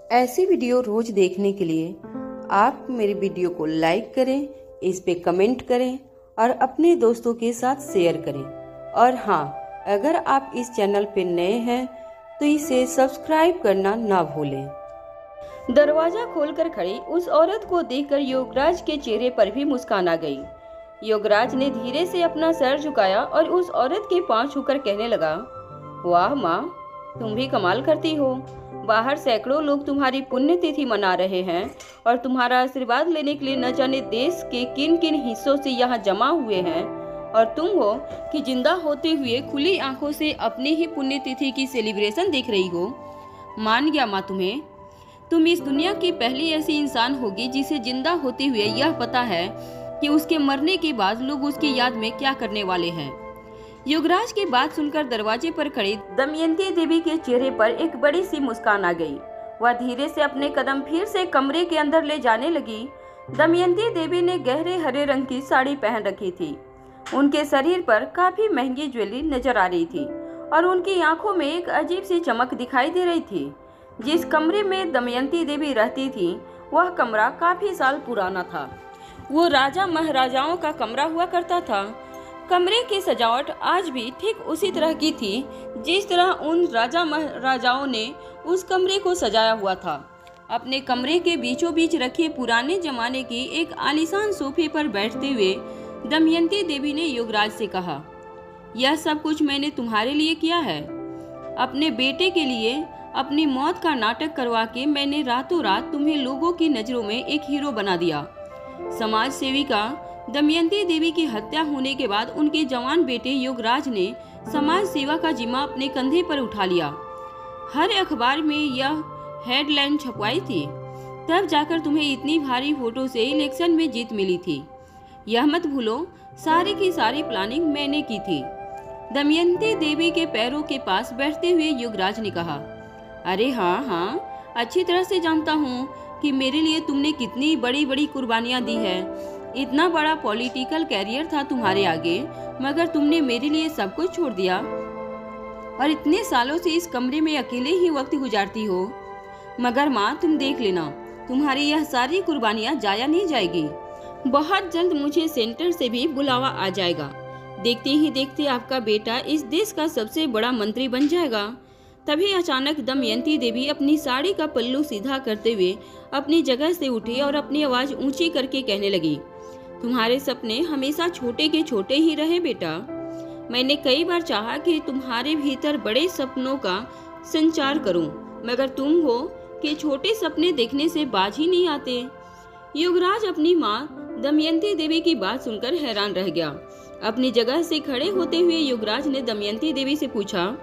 ऐसी वीडियो रोज देखने के लिए आप मेरी वीडियो को लाइक करें, इस पे कमेंट करें और अपने दोस्तों के साथ शेयर करें। और हाँ, अगर आप इस चैनल पे नए हैं तो इसे सब्सक्राइब करना ना भूलें। दरवाजा खोलकर खड़ी उस औरत को देखकर योगराज के चेहरे पर भी मुस्कान आ गई। योगराज ने धीरे से अपना सर झुकाया और उस औरत के पांव छूकर कहने लगा, वाह माँ, तुम भी कमाल करती हो। बाहर सैकड़ों लोग तुम्हारी पुण्यतिथि मना रहे हैं और तुम्हारा आशीर्वाद लेने के लिए न जाने देश के किन किन हिस्सों से यहाँ जमा हुए हैं, और तुम हो कि जिंदा होते हुए खुली आंखों से अपनी ही पुण्यतिथि की सेलिब्रेशन देख रही हो। मान गया माँ तुम्हें। तुम इस दुनिया की पहली ऐसी इंसान होगी जिसे जिंदा होते हुए यह पता है कि उसके मरने के बाद लोग उसकी याद में क्या करने वाले हैं। योगराज की बात सुनकर दरवाजे पर खड़ी दमयंती देवी के चेहरे पर एक बड़ी सी मुस्कान आ गई। वह धीरे से अपने कदम फिर से कमरे के अंदर ले जाने लगी। दमयंती देवी ने गहरे हरे रंग की साड़ी पहन रखी थी। उनके शरीर पर काफी महंगी ज्वेलरी नजर आ रही थी और उनकी आंखों में एक अजीब सी चमक दिखाई दे रही थी। जिस कमरे में दमयंती देवी रहती थी वह कमरा काफी साल पुराना था। वो राजा महाराजाओं का कमरा हुआ करता था। कमरे की सजावट आज भी ठीक उसी तरह की थी जिस तरह उन राजा महाराजाओं ने उस कमरे को सजाया हुआ था। अपने कमरे के बीचों बीच रखे पुराने जमाने की एक आलीशान सोफे पर बैठते हुए दमयंती देवी ने योगराज से कहा, यह सब कुछ मैंने तुम्हारे लिए किया है। अपने बेटे के लिए अपनी मौत का नाटक करवा के मैंने रातों रात तुम्हें लोगों की नजरों में एक हीरो बना दिया। समाज सेविका दमयंती देवी की हत्या होने के बाद उनके जवान बेटे योगराज ने समाज सेवा का जिम्मा अपने कंधे पर उठा लिया। हर अखबार में यह हेडलाइन छपवाई थी। तब जाकर तुम्हें इतनी भारी वोटों से इलेक्शन में जीत मिली थी। यह मत भूलो, सारी की सारी प्लानिंग मैंने की थी। दमयंती देवी के पैरों के पास बैठते हुए योगराज ने कहा, अरे हाँ, अच्छी तरह से जानता हूँ कि मेरे लिए तुमने कितनी बड़ी बड़ी कुर्बानियां दी है। इतना बड़ा पॉलिटिकल कैरियर था तुम्हारे आगे, मगर तुमने मेरे लिए सब कुछ छोड़ दिया और इतने सालों से इस कमरे में अकेले ही वक्त गुजारती हो। मगर माँ, तुम देख लेना, तुम्हारी यह सारी कुर्बानियां जाया नहीं जाएगी। बहुत जल्द मुझे सेंटर से भी बुलावा आ जाएगा। देखते ही देखते आपका बेटा इस देश का सबसे बड़ा मंत्री बन जाएगा। तभी अचानक दमयंती देवी अपनी साड़ी का पल्लू सीधा करते हुए अपनी जगह से उठी और अपनी आवाज ऊंची करके कहने लगी, तुम्हारे सपने हमेशा छोटे के छोटे ही रहे बेटा। मैंने कई बार चाहा कि तुम्हारे भीतर बड़े सपनों का संचार करूं, मगर तुम हो कि छोटे सपने देखने से बाज ही नहीं आते। योगराज अपनी माँ दमयंती देवी की बात सुनकर हैरान रह गया। अपनी जगह से खड़े होते हुए योगराज ने दमयंती देवी से पूछा,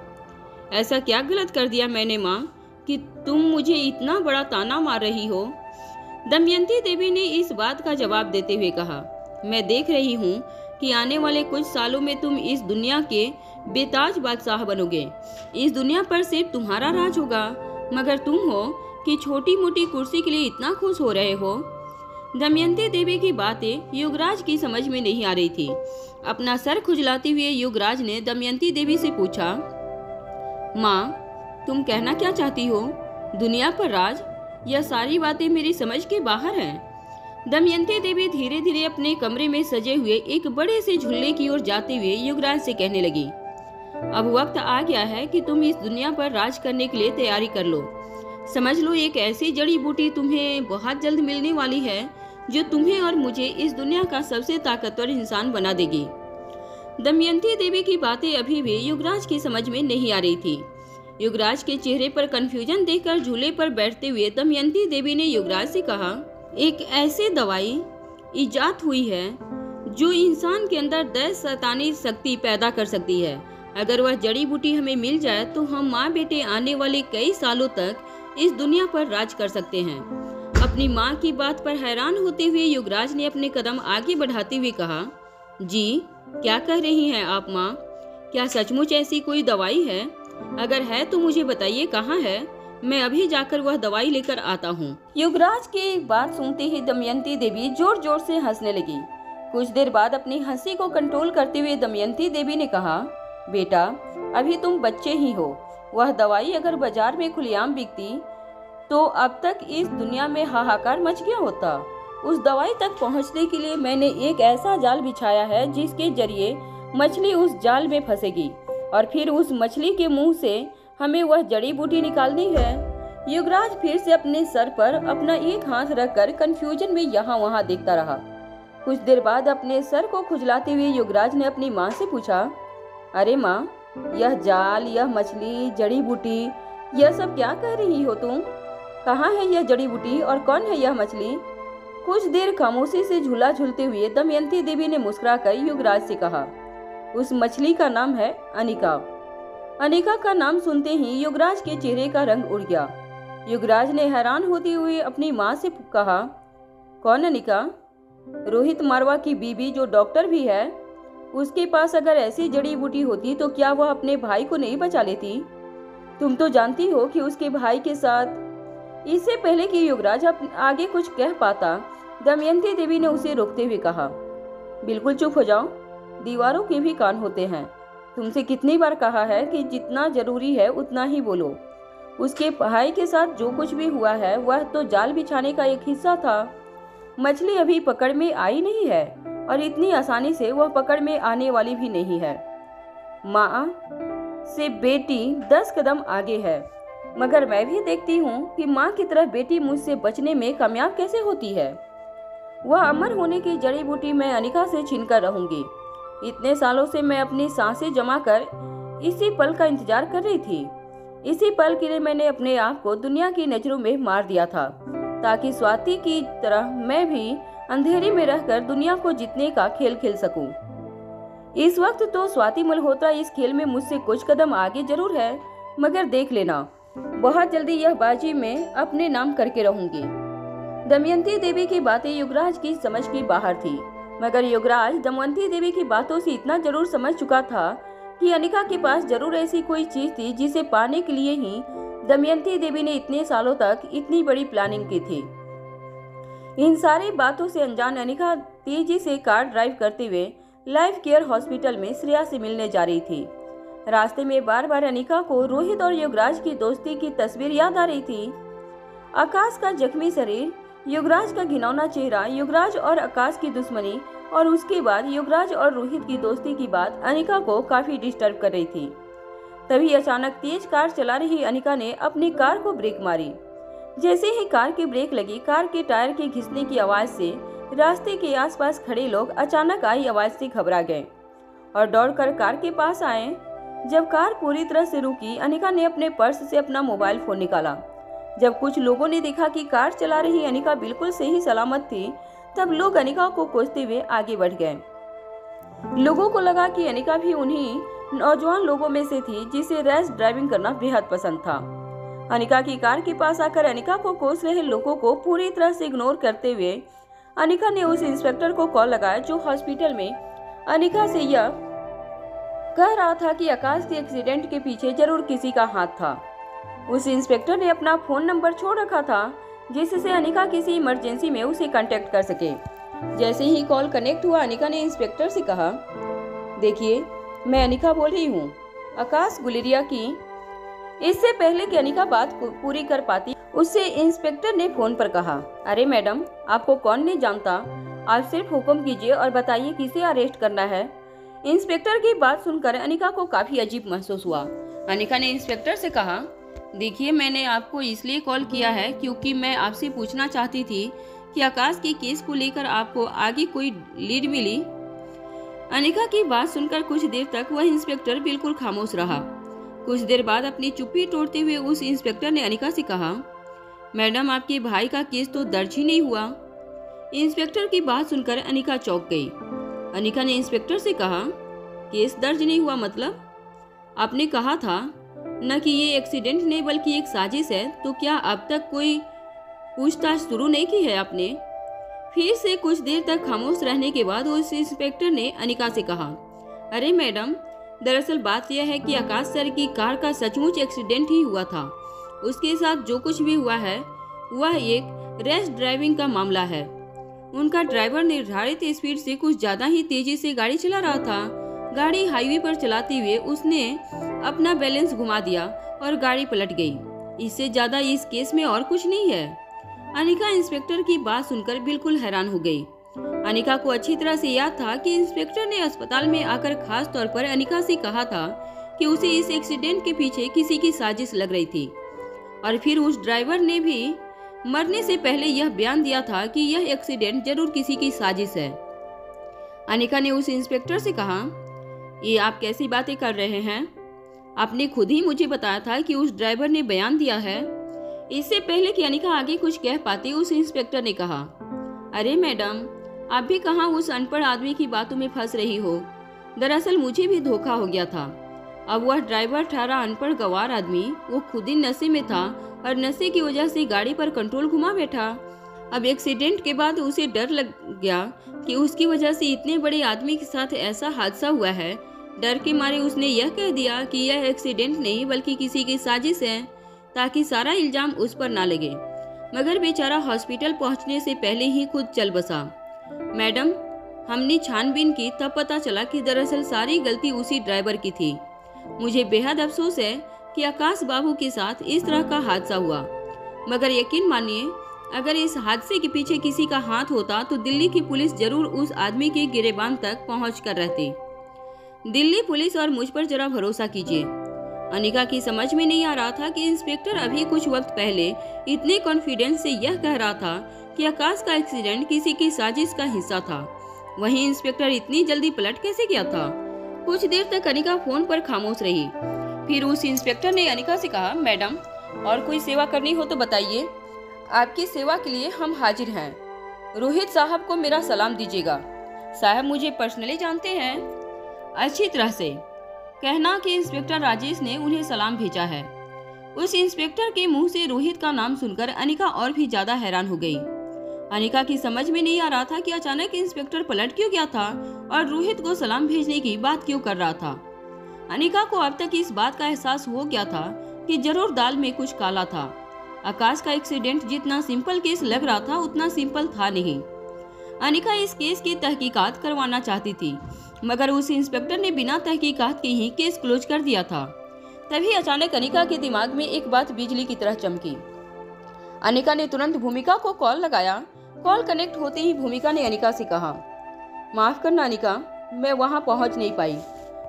ऐसा क्या गलत कर दिया मैंने माँ कि तुम मुझे इतना बड़ा ताना मार रही हो? दमयंती देवी ने इस बात का जवाब देते हुए कहा, मैं देख रही हूँ कि आने वाले कुछ सालों में तुम इस दुनिया के बेताज बादशाह बनोगे। इस दुनिया पर सिर्फ तुम्हारा राज होगा, मगर तुम हो कि छोटी मोटी कुर्सी के लिए इतना खुश हो रहे हो। दमयंती देवी की बातें योगराज की समझ में नहीं आ रही थी। अपना सर खुजलाते हुए योगराज ने दमयंती देवी से पूछा, माँ, तुम कहना क्या चाहती हो? दुनिया पर राज? यह सारी बातें मेरी समझ के बाहर हैं। दमयंती देवी धीरे धीरे अपने कमरे में सजे हुए एक बड़े से झूले की ओर जाते हुए युवराज से कहने लगी, अब वक्त आ गया है कि तुम इस दुनिया पर राज करने के लिए तैयारी कर लो। समझ लो, एक ऐसी जड़ी बूटी तुम्हें बहुत जल्द मिलने वाली है जो तुम्हें और मुझे इस दुनिया का सबसे ताकतवर इंसान बना देगी। दमयंती देवी की बातें अभी भी युवराज की समझ में नहीं आ रही थी। युवराज के चेहरे पर कंफ्यूजन देखकर झूले पर बैठते हुए दमयंती देवी ने युवराज से कहा, एक ऐसी दवाई इजाद हुई है जो इंसान के अंदर दैस शैतानी शक्ति पैदा कर सकती है। अगर वह जड़ी बूटी हमें मिल जाए तो हम माँ बेटे आने वाले कई सालों तक इस दुनिया पर राज कर सकते हैं। अपनी माँ की बात पर हैरान होते हुए युवराज ने अपने कदम आगे बढ़ाते हुए कहा, जी, क्या कह रही हैं आप माँ? क्या सचमुच ऐसी कोई दवाई है? अगर है तो मुझे बताइए कहाँ है, मैं अभी जाकर वह दवाई लेकर आता हूँ। युवराज की बात सुनते ही दमयंती देवी जोर जोर से हंसने लगी। कुछ देर बाद अपनी हंसी को कंट्रोल करते हुए दमयंती देवी ने कहा, बेटा, अभी तुम बच्चे ही हो। वह दवाई अगर बाजार में खुलेआम बिकती तो अब तक इस दुनिया में हाहाकार मच गया होता। उस दवाई तक पहुंचने के लिए मैंने एक ऐसा जाल बिछाया है जिसके जरिए मछली उस जाल में फंसेगी और फिर उस मछली के मुंह से हमें वह जड़ी बूटी निकालनी है। युवराज फिर से अपने सर पर अपना एक हाथ रखकर कंफ्यूजन में यहाँ वहाँ देखता रहा। कुछ देर बाद अपने सर को खुजलाते हुए युवराज ने अपनी माँ से पूछा, अरे माँ, यह जाल, यह मछली, जड़ी बूटी, यह सब क्या कह रही हो तुम? कहाँ है यह जड़ी बूटी और कौन है यह मछली? कुछ देर खामोशी से झूला झूलते हुए दमयंती देवी ने मुस्कुराकर युवराज से कहा, उस मछली का नाम है अनिका। अनिका का नाम सुनते ही युवराज के चेहरे का रंग उड़ गया। युवराज ने हैरान होते हुए अपनी माँ से कहा, कौन अनिका? रोहित मारवा की बीबी जो डॉक्टर भी है? उसके पास अगर ऐसी जड़ी बूटी होती तो क्या वह अपने भाई को नहीं बचा लेती? तुम तो जानती हो कि उसके भाई के साथ। इससे पहले कि युवराज आगे कुछ कह पाता, दमयंती देवी ने उसे रोकते हुए कहा, बिल्कुल चुप हो जाओ, दीवारों के भी कान होते हैं। तुमसे कितनी बार कहा है कि जितना जरूरी है उतना ही बोलो। उसके भाई के साथ जो कुछ भी हुआ है वह तो जाल बिछाने का एक हिस्सा था। मछली अभी पकड़ में आई नहीं है और इतनी आसानी से वह पकड़ में आने वाली भी नहीं है। माँ से बेटी 10 कदम आगे है, मगर मैं भी देखती हूँ कि माँ की तरह बेटी मुझसे बचने में कामयाब कैसे होती है। वह अमर होने की जड़ी बूटी मैं अनिका से छीनकर रहूंगी। इतने सालों से मैं अपनी सांसें जमा कर इसी पल का इंतजार कर रही थी। इसी पल के लिए मैंने अपने आप को दुनिया की नजरों में मार दिया था, ताकि स्वाति की तरह मैं भी अंधेरे में रहकर दुनिया को जीतने का खेल खेल सकूं। इस वक्त तो स्वाति मल्होत्रा इस खेल में मुझसे कुछ कदम आगे जरूर है, मगर देख लेना, बहुत जल्दी यह बाजी में अपने नाम करके रहूंगी। दमयंती देवी की बातें युवराज की समझ के बाहर थी, मगर युवराज दमयंती देवी की बातों से इतना जरूर समझ चुका था कि अनिका के पास जरूर ऐसी कोई चीज थी जिसे पाने के लिए ही दमयंती देवी ने इतने सालों तक इतनी बड़ी प्लानिंग की थी। इन सारी बातों से अनजान अनिका तेजी से कार ड्राइव करते हुए लाइफ केयर हॉस्पिटल में श्रेया से मिलने जा रही थी। रास्ते में बार बार अनिका को रोहित और युवराज की दोस्ती की तस्वीर याद आ रही थी। आकाश का जख्मी शरीर, युवराज का घिनौना चेहरा, युवराज और आकाश की दुश्मनी और उसके बाद युवराज और रोहित की दोस्ती की बात अनिका को काफी डिस्टर्ब कर रही थी। तभी अचानक तेज कार चला रही अनिका ने अपनी कार को ब्रेक मारी। जैसे ही कार की ब्रेक लगी, कार के टायर के घिसने की आवाज से रास्ते के आसपास खड़े लोग अचानक आई आवाज से घबरा गए और दौड़कर कार के पास आए। जब कार पूरी तरह से रुकी, अनिका ने अपने पर्स से अपना मोबाइल फोन निकाला। जब कुछ लोगों ने देखा कि कार चला रही अनिका बिल्कुल सही सलामत थी, तब लोग अनिका को खोजते हुए आगे बढ़ गए। लोगों को लगा कि अनिका भी उन्हीं नौजवान लोगों में से थी जिसे रैश ड्राइविंग करना बेहद पसंद था। अनिका की कार के पास आकर अनिका को कोस रहे लोगों को पूरी तरह से इग्नोर करते हुए अनिका ने उस इंस्पेक्टर को कॉल लगाया जो हॉस्पिटल में अनिका से यह कह रहा था कि आकाश के एक्सीडेंट के पीछे जरूर किसी का हाथ था। उस इंस्पेक्टर ने अपना फोन नंबर छोड़ रखा था जिससे अनिका किसी इमरजेंसी में उसे कांटेक्ट कर सके। जैसे ही कॉल कनेक्ट हुआ, अनिका ने इंस्पेक्टर से कहा, देखिए, मैं अनिका बोल रही हूँ, आकाश गुलेरिया की। इससे पहले कि अनिका बात पूरी कर पाती, उससे इंस्पेक्टर ने फोन पर कहा, अरे मैडम, आपको कौन नहीं जानता, आप सिर्फ हुक्म कीजिए और बताइए किसे अरेस्ट करना है। इंस्पेक्टर की बात सुनकर अनिका को काफी अजीब महसूस हुआ। अनिका ने इंस्पेक्टर से कहा, देखिए, मैंने आपको इसलिए कॉल किया है क्योंकि मैं आपसे पूछना चाहती थी कि आकाश के केस को लेकर आपको आगे कोई लीड मिली। अनिका की बात सुनकर कुछ देर तक वह इंस्पेक्टर बिल्कुल खामोश रहा। कुछ देर बाद अपनी चुप्पी तोड़ते हुए उस इंस्पेक्टर ने अनिका से कहा, मैडम, आपके भाई का केस तो दर्ज ही नहीं हुआ। इंस्पेक्टर की बात सुनकर अनिका चौंक गई। अनिका ने इंस्पेक्टर से कहा, केस दर्ज नहीं हुआ मतलब? आपने कहा था न कि ये एक्सीडेंट नहीं बल्कि एक साजिश है, तो क्या अब तक कोई पूछताछ शुरू नहीं की है आपने? फिर से कुछ देर तक खामोश रहने के बाद उस इंस्पेक्टर ने अनिका से कहा, अरे मैडम, दरअसल बात यह है कि आकाश सर की कार का सचमुच एक्सीडेंट ही हुआ था। उसके साथ जो कुछ भी हुआ है वह एक रैश ड्राइविंग का मामला है। उनका ड्राइवर निर्धारित स्पीड से कुछ ज्यादा ही तेजी से गाड़ी चला रहा था। गाड़ी हाईवे पर चलाते हुए उसने अपना बैलेंस घुमा दिया और गाड़ी पलट गई। इससे ज्यादा इस केस में और कुछ नहीं है। अनिका इंस्पेक्टर की बात सुनकर बिल्कुल हैरान हो गई। अनिका को अच्छी तरह से याद था कि इंस्पेक्टर ने अस्पताल में आकर खास तौर पर अनिका से कहा था कि उसे इस एक्सीडेंट के पीछे किसी की साजिश लग रही थी, और फिर उस ड्राइवर ने भी मरने से पहले यह बयान दिया था कि यह एक्सीडेंट जरूर किसी की साजिश है। अनिका ने उस इंस्पेक्टर से कहा, ये आप कैसी बातें कर रहे हैं? आपने खुद ही मुझे बताया था कि उस ड्राइवर ने बयान दिया है। इससे पहले कि अनिका आगे कुछ कह पाती, उस इंस्पेक्टर ने कहा, अरे मैडम, आप भी कहाँ उस अनपढ़ आदमी की बातों में फंस रही हो। दरअसल मुझे भी धोखा हो गया था। अब वह ड्राइवर ठहरा अनपढ़ गवार आदमी, वो खुद ही नशे में था और नशे की वजह से गाड़ी पर कंट्रोल घुमा बैठा। अब एक्सीडेंट के बाद उसे डर लग गया कि उसकी वजह से इतने बड़े आदमी के साथ ऐसा हादसा हुआ है। डर के मारे उसने यह कह दिया कि यह एक्सीडेंट नहीं बल्कि किसी की साजिश है, ताकि सारा इल्जाम उस पर ना लगे। मगर बेचारा हॉस्पिटल पहुंचने से पहले ही खुद चल बसा। मैडम, हमने छानबीन की, तब पता चला कि दरअसल सारी गलती उसी ड्राइवर की थी। मुझे बेहद अफसोस है कि आकाश बाबू के साथ इस तरह का हादसा हुआ, मगर यकीन मानिए, अगर इस हादसे के पीछे किसी का हाथ होता तो दिल्ली की पुलिस जरूर उस आदमी के गिरेबान तक पहुंच कर रहती। दिल्ली पुलिस और मुझ पर जरा भरोसा कीजिए। अनिका की समझ में नहीं आ रहा था कि इंस्पेक्टर अभी कुछ वक्त पहले इतने कॉन्फिडेंस से यह कह रहा था कि आकाश का एक्सीडेंट किसी की साजिश का हिस्सा था, वहीं इंस्पेक्टर इतनी जल्दी पलट कैसे गया था। कुछ देर तक अनिका फोन पर खामोश रही। फिर उस इंस्पेक्टर ने अनिका से कहा, मैडम, और कोई सेवा करनी हो तो बताइए, आपकी सेवा के लिए हम हाजिर हैं। रोहित साहब को मेरा सलाम दीजिएगा। साहब मुझे पर्सनली जानते हैं अच्छी तरह से। कहना कि इंस्पेक्टर राजेश ने उन्हें सलाम भेजा है। उस इंस्पेक्टर के मुंह से रोहित का नाम सुनकर अनिका और भी ज्यादा हैरान हो गई। अनिका की समझ में नहीं आ रहा था कि अचानक इंस्पेक्टर पलट क्यों गया था और रोहित को सलाम भेजने की बात क्यों कर रहा था। अनिका को अब तक इस बात का एहसास हो गया था कि जरूर दाल में कुछ काला था। आकाश का एक्सीडेंट जितना सिंपल केस लग रहा था उतना सिंपल था नहीं। अनिका इस केस की तहकीकात करवाना चाहती थी, मगर उस इंस्पेक्टर ने बिना तहकीकात के ही केस क्लोज कर दिया था। तभी अचानक अनिका के दिमाग में एक बात बिजली की तरह चमकी। अनिका ने तुरंत भूमिका को कॉल लगाया। कॉल कनेक्ट होते ही भूमिका ने अनिका से कहा, माफ करना अनिका, मैं वहां पहुंच नहीं पाई।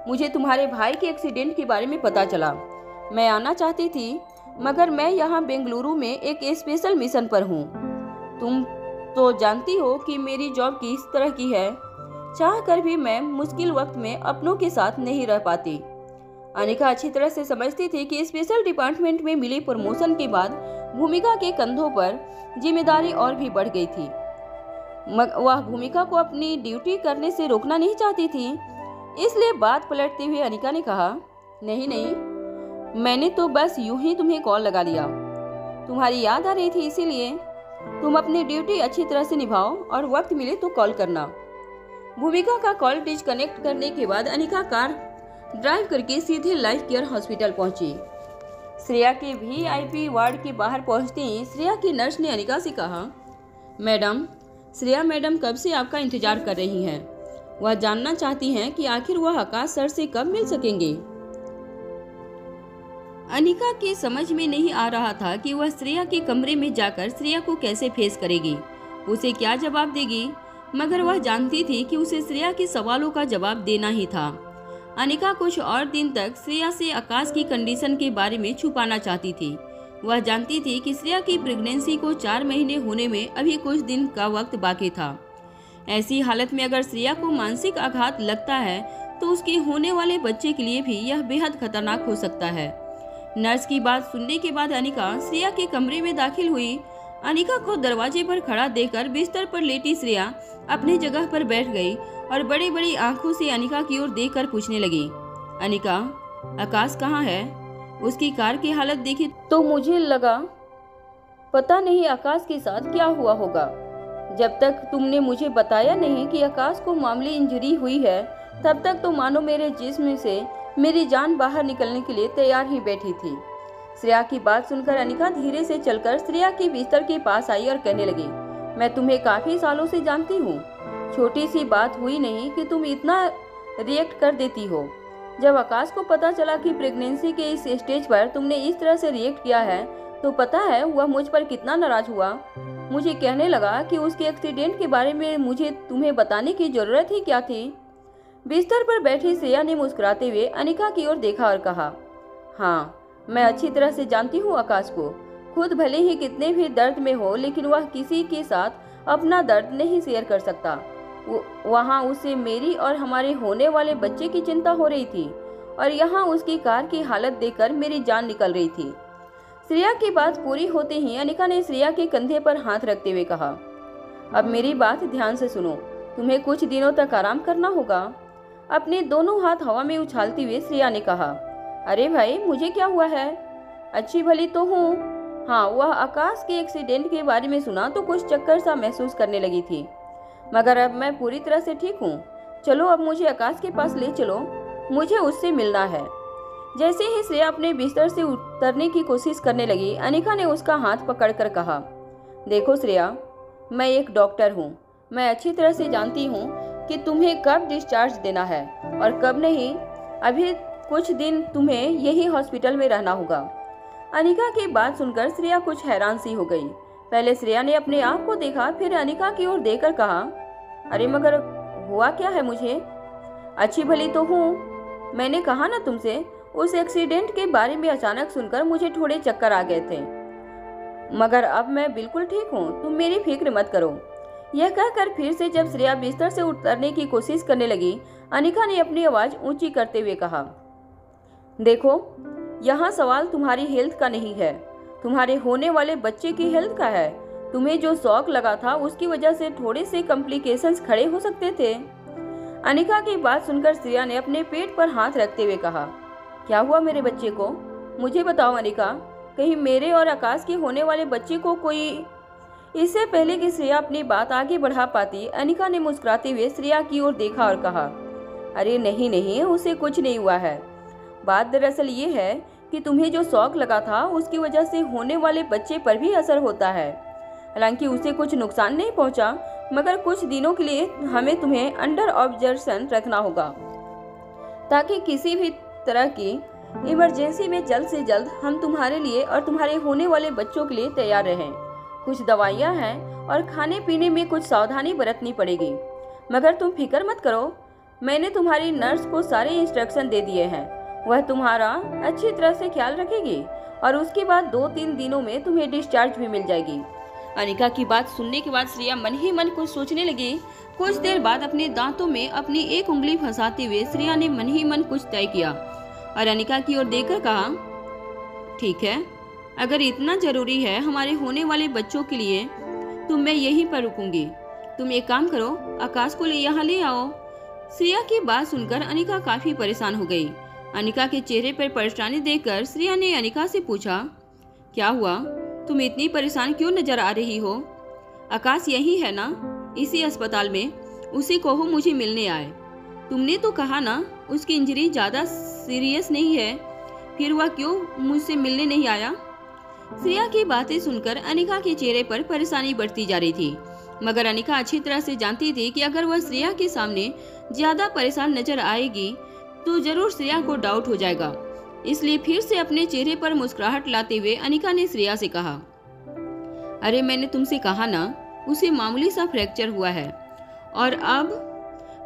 मुझे तुम्हारे भाई के एक्सीडेंट के बारे में पता चला। मैं आना चाहती थी, मगर मैं यहाँ बेंगलुरु में एक स्पेशल मिशन पर हूँ। तुम तो जानती हो कि मेरी जॉब किस तरह की है। चाह कर भी मैं मुश्किल वक्त में अपनों के साथ नहीं रह पाती। अनिका अच्छी तरह से समझती थी कि स्पेशल डिपार्टमेंट में मिली प्रमोशन के बाद भूमिका के कंधों पर जिम्मेदारी और भी बढ़ गई थी। वह भूमिका को अपनी ड्यूटी करने से रोकना नहीं चाहती थी। इसलिए बात पलटते हुए अनिका ने कहा, नहीं नहीं, मैंने तो बस यूं ही तुम्हें कॉल लगा लिया। तुम्हारी याद आ रही थी, इसीलिए। तुम अपनी ड्यूटी अच्छी तरह से निभाओ और वक्त मिले तो कॉल करना। भूमिका का कॉल डिस्कनेक्ट करने के बाद अनिका कार ड्राइव करके सीधे लाइफ केयर हॉस्पिटल पहुंची। श्रेया के VIP वार्ड के बाहर पहुंचते ही श्रेया की नर्स ने अनिका से कहा, मैडम, श्रेया मैडम कब से आपका इंतजार कर रही हैं। वह जानना चाहती हैं कि आखिर वह आकाश सर से कब मिल सकेंगे। अनिका की समझ में नहीं आ रहा था कि वह श्रेया के कमरे में जाकर श्रेया को कैसे फेस करेगी, उसे क्या जवाब देगी, मगर वह जानती थी कि उसे श्रेया के सवालों का जवाब देना ही था। अनिका कुछ और दिन तक श्रेया से आकाश की कंडीशन के बारे में छुपाना चाहती थी। वह जानती थी कि श्रेया की प्रेगनेंसी को 4 महीने होने में अभी कुछ दिन का वक्त बाकी था। ऐसी हालत में अगर श्रेया को मानसिक आघात लगता है तो उसके होने वाले बच्चे के लिए भी यह बेहद खतरनाक हो सकता है। नर्स की बात सुनने के बाद अनिका श्रेया के कमरे में दाखिल हुई। अनिका को दरवाजे पर खड़ा देखकर बिस्तर पर लेटी श्रेया अपनी जगह पर बैठ गई और बड़ी बड़ी आंखों से अनिका की ओर देखकर पूछने लगी, अनिका, आकाश कहाँ है? उसकी कार की हालत देखी तो मुझे लगा पता नहीं आकाश के साथ क्या हुआ होगा। जब तक तुमने मुझे बताया नहीं कि आकाश को मामूली इंजरी हुई है, तब तक तो मानो मेरे जिस्म से मेरी जान बाहर निकलने के लिए तैयार ही बैठी थी। श्रेया की बात सुनकर अनिका धीरे से चलकर श्रेया के बिस्तर के पास आई और कहने लगी, मैं तुम्हें काफी सालों से जानती हूँ। छोटी सी बात हुई नहीं कि तुम इतना रिएक्ट कर देती हो। जब आकाश को पता चला कि प्रेगनेंसी के इस स्टेज पर तुमने इस तरह से रिएक्ट किया है तो पता है वह मुझ पर कितना नाराज हुआ। मुझे कहने लगा कि उसके एक्सीडेंट के बारे में मुझे तुम्हें बताने की जरूरत ही क्या थी। बिस्तर पर बैठी श्रेया ने मुस्कुराते हुए अनिका की ओर देखा और कहा, हाँ, मैं अच्छी तरह से जानती हूँ आकाश को। खुद भले ही कितने भी दर्द में हो, लेकिन वह किसी के साथ अपना दर्द नहीं शेयर कर सकता। वहाँ उसे मेरी और हमारे होने वाले बच्चे की चिंता हो रही थी और यहाँ उसकी कार की हालत देखकर मेरी जान निकल रही थी। श्रेया की बात पूरी होते ही अनिका ने श्रेया के कंधे पर हाथ रखते हुए कहा, अब मेरी बात ध्यान से सुनो, तुम्हें कुछ दिनों तक आराम करना होगा। अपने दोनों हाथ हवा में उछालती हुए श्रेया ने कहा, अरे भाई, मुझे क्या हुआ है? अच्छी भली तो हूँ। हाँ, वह आकाश के एक्सीडेंट के बारे में सुना तो कुछ चक्कर सा महसूस करने लगी थी, मगर अब मैं पूरी तरह से ठीक हूँ। चलो अब मुझे आकाश के पास ले चलो, मुझे उससे मिलना है। जैसे ही श्रेया अपने बिस्तर से उतरने की कोशिश करने लगी, अनिका ने उसका हाथ पकड़कर कहा, देखो श्रेया, मैं एक डॉक्टर हूँ। मैं अच्छी तरह से जानती हूँ कि तुम्हें कब डिस्चार्ज देना है और कब नहीं। अभी कुछ दिन तुम्हें यही हॉस्पिटल में रहना होगा। अनिका की बात सुनकर श्रेया कुछ हैरान सी हो गई। पहले श्रेया ने अपने आप को देखा, फिर अनिका की ओर देखकर कहा, अरे मगर हुआ क्या है मुझे? अच्छी भली तो हूँ। मैंने कहा ना तुमसे, उस एक्सीडेंट के बारे में अचानक सुनकर मुझे थोड़े चक्कर आ गए थे, मगर अब मैं बिल्कुल ठीक हूँ। तुम मेरी फिक्र मत करो। यह कहकर फिर से जब श्रेया बिस्तर से उतरने की कोशिश करने लगी, अनिका ने अपनी आवाज ऊंची करते हुए कहा, देखो, यहाँ सवाल तुम्हारी हेल्थ का नहीं है, तुम्हारे होने वाले बच्चे की हेल्थ का है। तुम्हें जो शौक लगा था उसकी वजह से थोड़े से कॉम्प्लिकेशंस खड़े हो सकते थे। अनिका की बात सुनकर श्रेया ने अपने पेट पर हाथ रखते हुए कहा, क्या हुआ मेरे बच्चे को? मुझे बताओ अनिका, कहीं मेरे और आकाश के होने वाले बच्चे को कोई। इससे पहले कि श्रेया अपनी बात आगे बढ़ा पाती, अनिका ने मुस्कुराते हुए श्रेया की ओर देखा और कहा, अरे नहीं नहीं, उसे कुछ नहीं हुआ है। बात दरअसल ये है कि तुम्हें जो शौक लगा था उसकी वजह से होने वाले बच्चे पर भी असर होता है। हालांकि उसे कुछ नुकसान नहीं पहुंचा, मगर कुछ दिनों के लिए हमें तुम्हें अंडर ऑब्जर्वेशन रखना होगा, ताकि किसी भी तरह की इमरजेंसी में जल्द से जल्द हम तुम्हारे लिए और तुम्हारे होने वाले बच्चों के लिए तैयार रहें। कुछ दवाइयाँ हैं और खाने पीने में कुछ सावधानी बरतनी पड़ेगी, मगर तुम फिक्र मत करो। मैंने तुम्हारी नर्स को सारे इंस्ट्रक्शन दे दिए हैं, वह तुम्हारा अच्छी तरह से ख्याल रखेगी और उसके बाद 2-3 दिनों में तुम्हें डिस्चार्ज भी मिल जाएगी। अनिका की बात सुनने के बाद श्रेया मन ही मन कुछ सोचने लगी। कुछ देर बाद अपने दांतों में अपनी एक उंगली फंसाते हुए श्रेया ने मन ही मन कुछ तय किया और अनिका की ओर देखकर कहा, ठीक है, अगर इतना जरूरी है हमारे होने वाले बच्चों के लिए तो मैं यहीं पर रुकूंगी। तुम एक काम करो, आकाश को यहाँ ले आओ। श्रेया की बात सुनकर अनिका काफी परेशान हो गई। अनिका के चेहरे पर परेशानी देखकर श्रेया ने अनिका से पूछा, क्या हुआ? तुम इतनी परेशान क्यों नजर आ रही हो? आकाश यही है ना, इसी अस्पताल में? उसे कहो मुझे मिलने आए। तुमने तो कहा ना उसकी इंजरी ज्यादा सीरियस नहीं है, फिर वह क्यों मुझसे मिलने नहीं आया? श्रेया की बातें सुनकर अनिका के चेहरे पर परेशानी बढ़ती जा रही थी, मगर अनिका अच्छी तरह से जानती थी कि अगर वह श्रेया के सामने ज्यादा परेशान नजर आएगी तो जरूर श्रेया को डाउट हो जाएगा। इसलिए फिर से अपने चेहरे पर मुस्कुराहट लाते हुए अनिका ने श्रेया से कहा, अरे मैंने तुमसे कहा ना, उसे मामूली सा फ्रैक्चर हुआ है और अब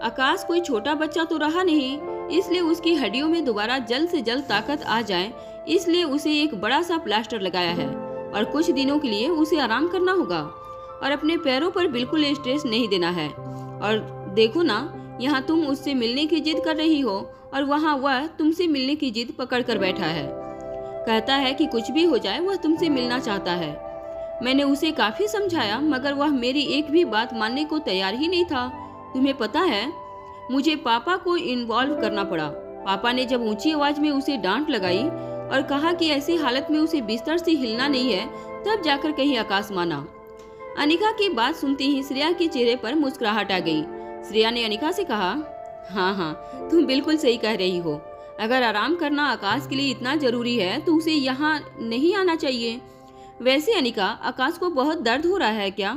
आकाश कोई छोटा बच्चा तो रहा नहीं, इसलिए उसकी हड्डियों में दोबारा जल्द से जल्द ताकत आ जाए, इसलिए उसे एक बड़ा सा प्लास्टर लगाया है और कुछ दिनों के लिए उसे आराम करना होगा और अपने पैरों पर बिल्कुल स्ट्रेस नहीं देना है। और देखो ना, यहाँ तुम उससे मिलने की जिद कर रही हो और वहाँ वह तुमसे मिलने की जिद पकड़ कर बैठा है। कहता है कि कुछ भी हो जाए वह तुमसे मिलना चाहता है। मैंने उसे काफी समझाया, मगर वह मेरी एक भी बात मानने को तैयार ही नहीं था। तुम्हें पता है, मुझे पापा को इन्वॉल्व करना पड़ा। पापा ने जब ऊंची आवाज में उसे डांट लगाई और कहा कि ऐसी हालत में उसे बिस्तर से हिलना नहीं है, तब जाकर कहीं आकाश माना। अनिका की बात सुनते ही श्रेया के चेहरे पर मुस्कुराहट आ गई। श्रेया ने अनिका से कहा, हाँ हाँ, तुम बिल्कुल सही कह रही हो। अगर आराम करना आकाश के लिए इतना जरूरी है तो उसे यहाँ नहीं आना चाहिए। वैसे अनिका, आकाश को बहुत दर्द हो रहा है क्या?